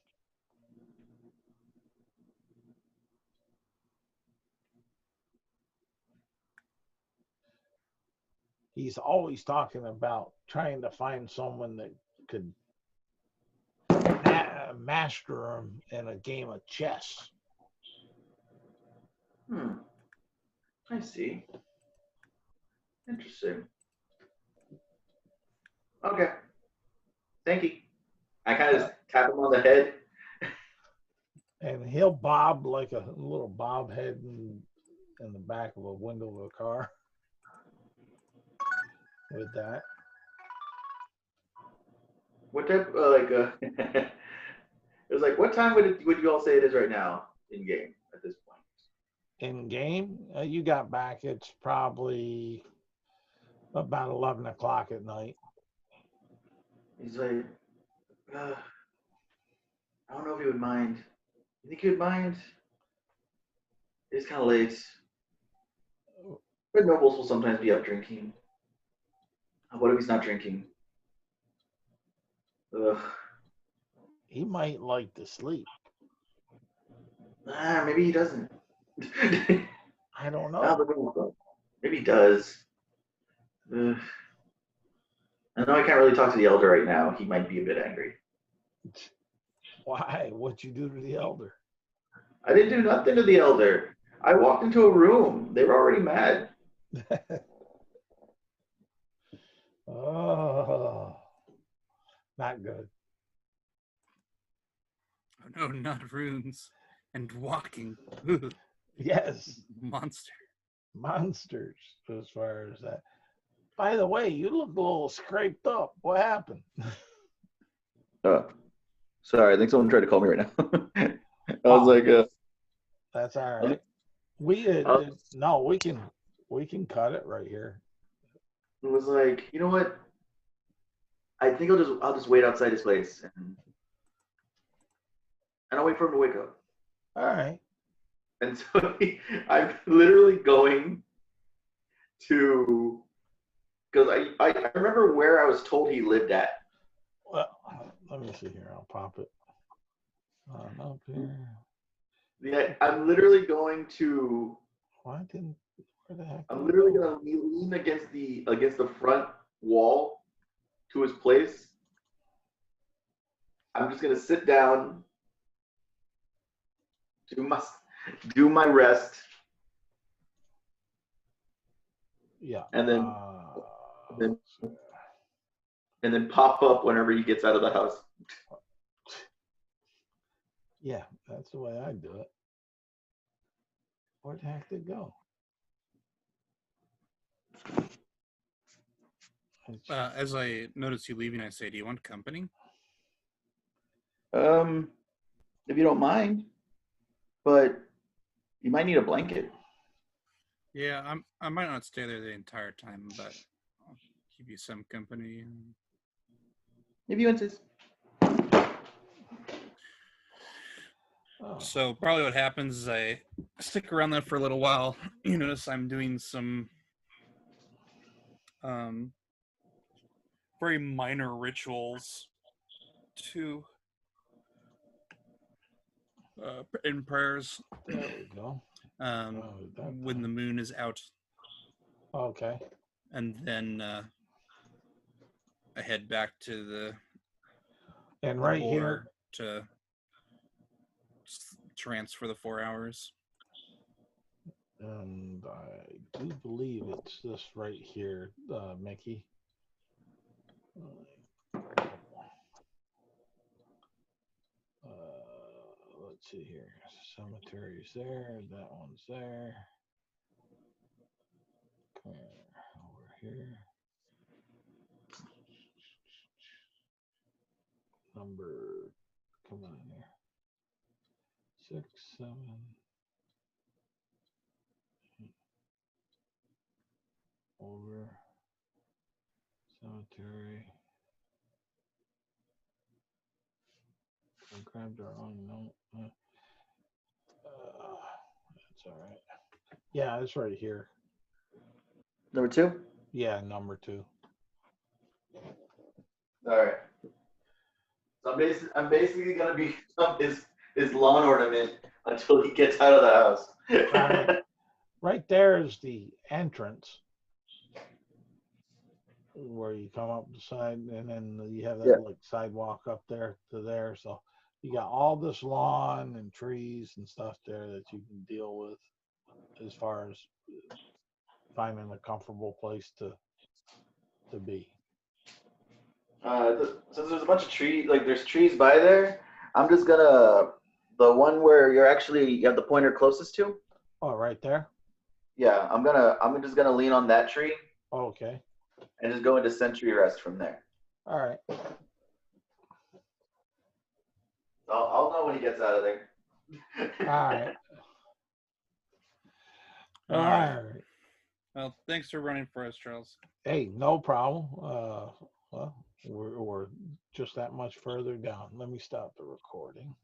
He's always talking about trying to find someone that could master him in a game of chess. I see. Interesting. Okay. Thank you. I kind of tap him on the head. And he'll bob like a little bob head in the back of a window of a car with that. What type it was like, what time would you all say it is right now in game at this point? In game, you got back, it's probably about 11 o'clock at night. He's like, I don't know if he would mind. You think he would mind? It's kind of late. But nobles will sometimes be out drinking. What if he's not drinking? Ugh. He might like to sleep. Maybe he doesn't. I don't know. Maybe he does. Ugh. I know I can't really talk to the elder right now. He might be a bit angry. Why? What'd you do to the elder? I didn't do nothing to the elder. I walked into a room. They were already mad. Oh, not good. Oh no, not runes and walking. Yes, Monsters as far as that. By the way, you look a little scraped up. What happened? Sorry, I think someone tried to call me right now. I was like, that's all right. No, we can cut it right here. It was like, you know what? I think I'll just wait outside his place and I'll wait for him to wake up. All right. And so I'm literally going to, because I remember where I was told he lived at. Well, let me see here. I'll pop it up here. Yeah, I'm literally going to. Where the heck? I'm literally going to lean against the front wall to his place. I'm just going to sit down, do my rest. Yeah. And then pop up whenever he gets out of the house. Yeah, that's the way I do it. Where the heck did it go? As I notice you leaving, I say, "Do you want company?" If you don't mind, but you might need a blanket. Yeah, I might not stay there the entire time, but I'll keep you some company. If you insist. Oh, So probably what happens is I stick around there for a little while. You notice I'm doing some very minor rituals to in prayers there we go. Oh, that when the moon is out, Okay. and then I head back to the And right here, war to trance for the 4 hours. and I do believe it's this right here, Mickey. Let's see here. Cemetery's there. That one's there. Okay, over here. Number, come on here. 6, 7. Over. Cemetery. I grabbed our own note. That's all right. Yeah, it's right here. Number 2? Yeah, number 2. All right. So I'm basically gonna become his lawn ornament until he gets out of the house. All right. Right there is the entrance where you come up the side, and then you have that Yeah. like sidewalk up there to there. So you got all this lawn and trees and stuff there that you can deal with as far as finding a comfortable place to be. Since there's a bunch of trees, like there's trees by there, I'm just gonna the one where you have the pointer closest to. Oh, right there. Yeah, I'm just gonna lean on that tree Okay. and just go into sentry rest from there. All right. I'll know when he gets out of there. All right. All All right. right. Well, thanks for running for us, Charles. Hey, no problem. Well, we're just that much further down. Let me stop the recording.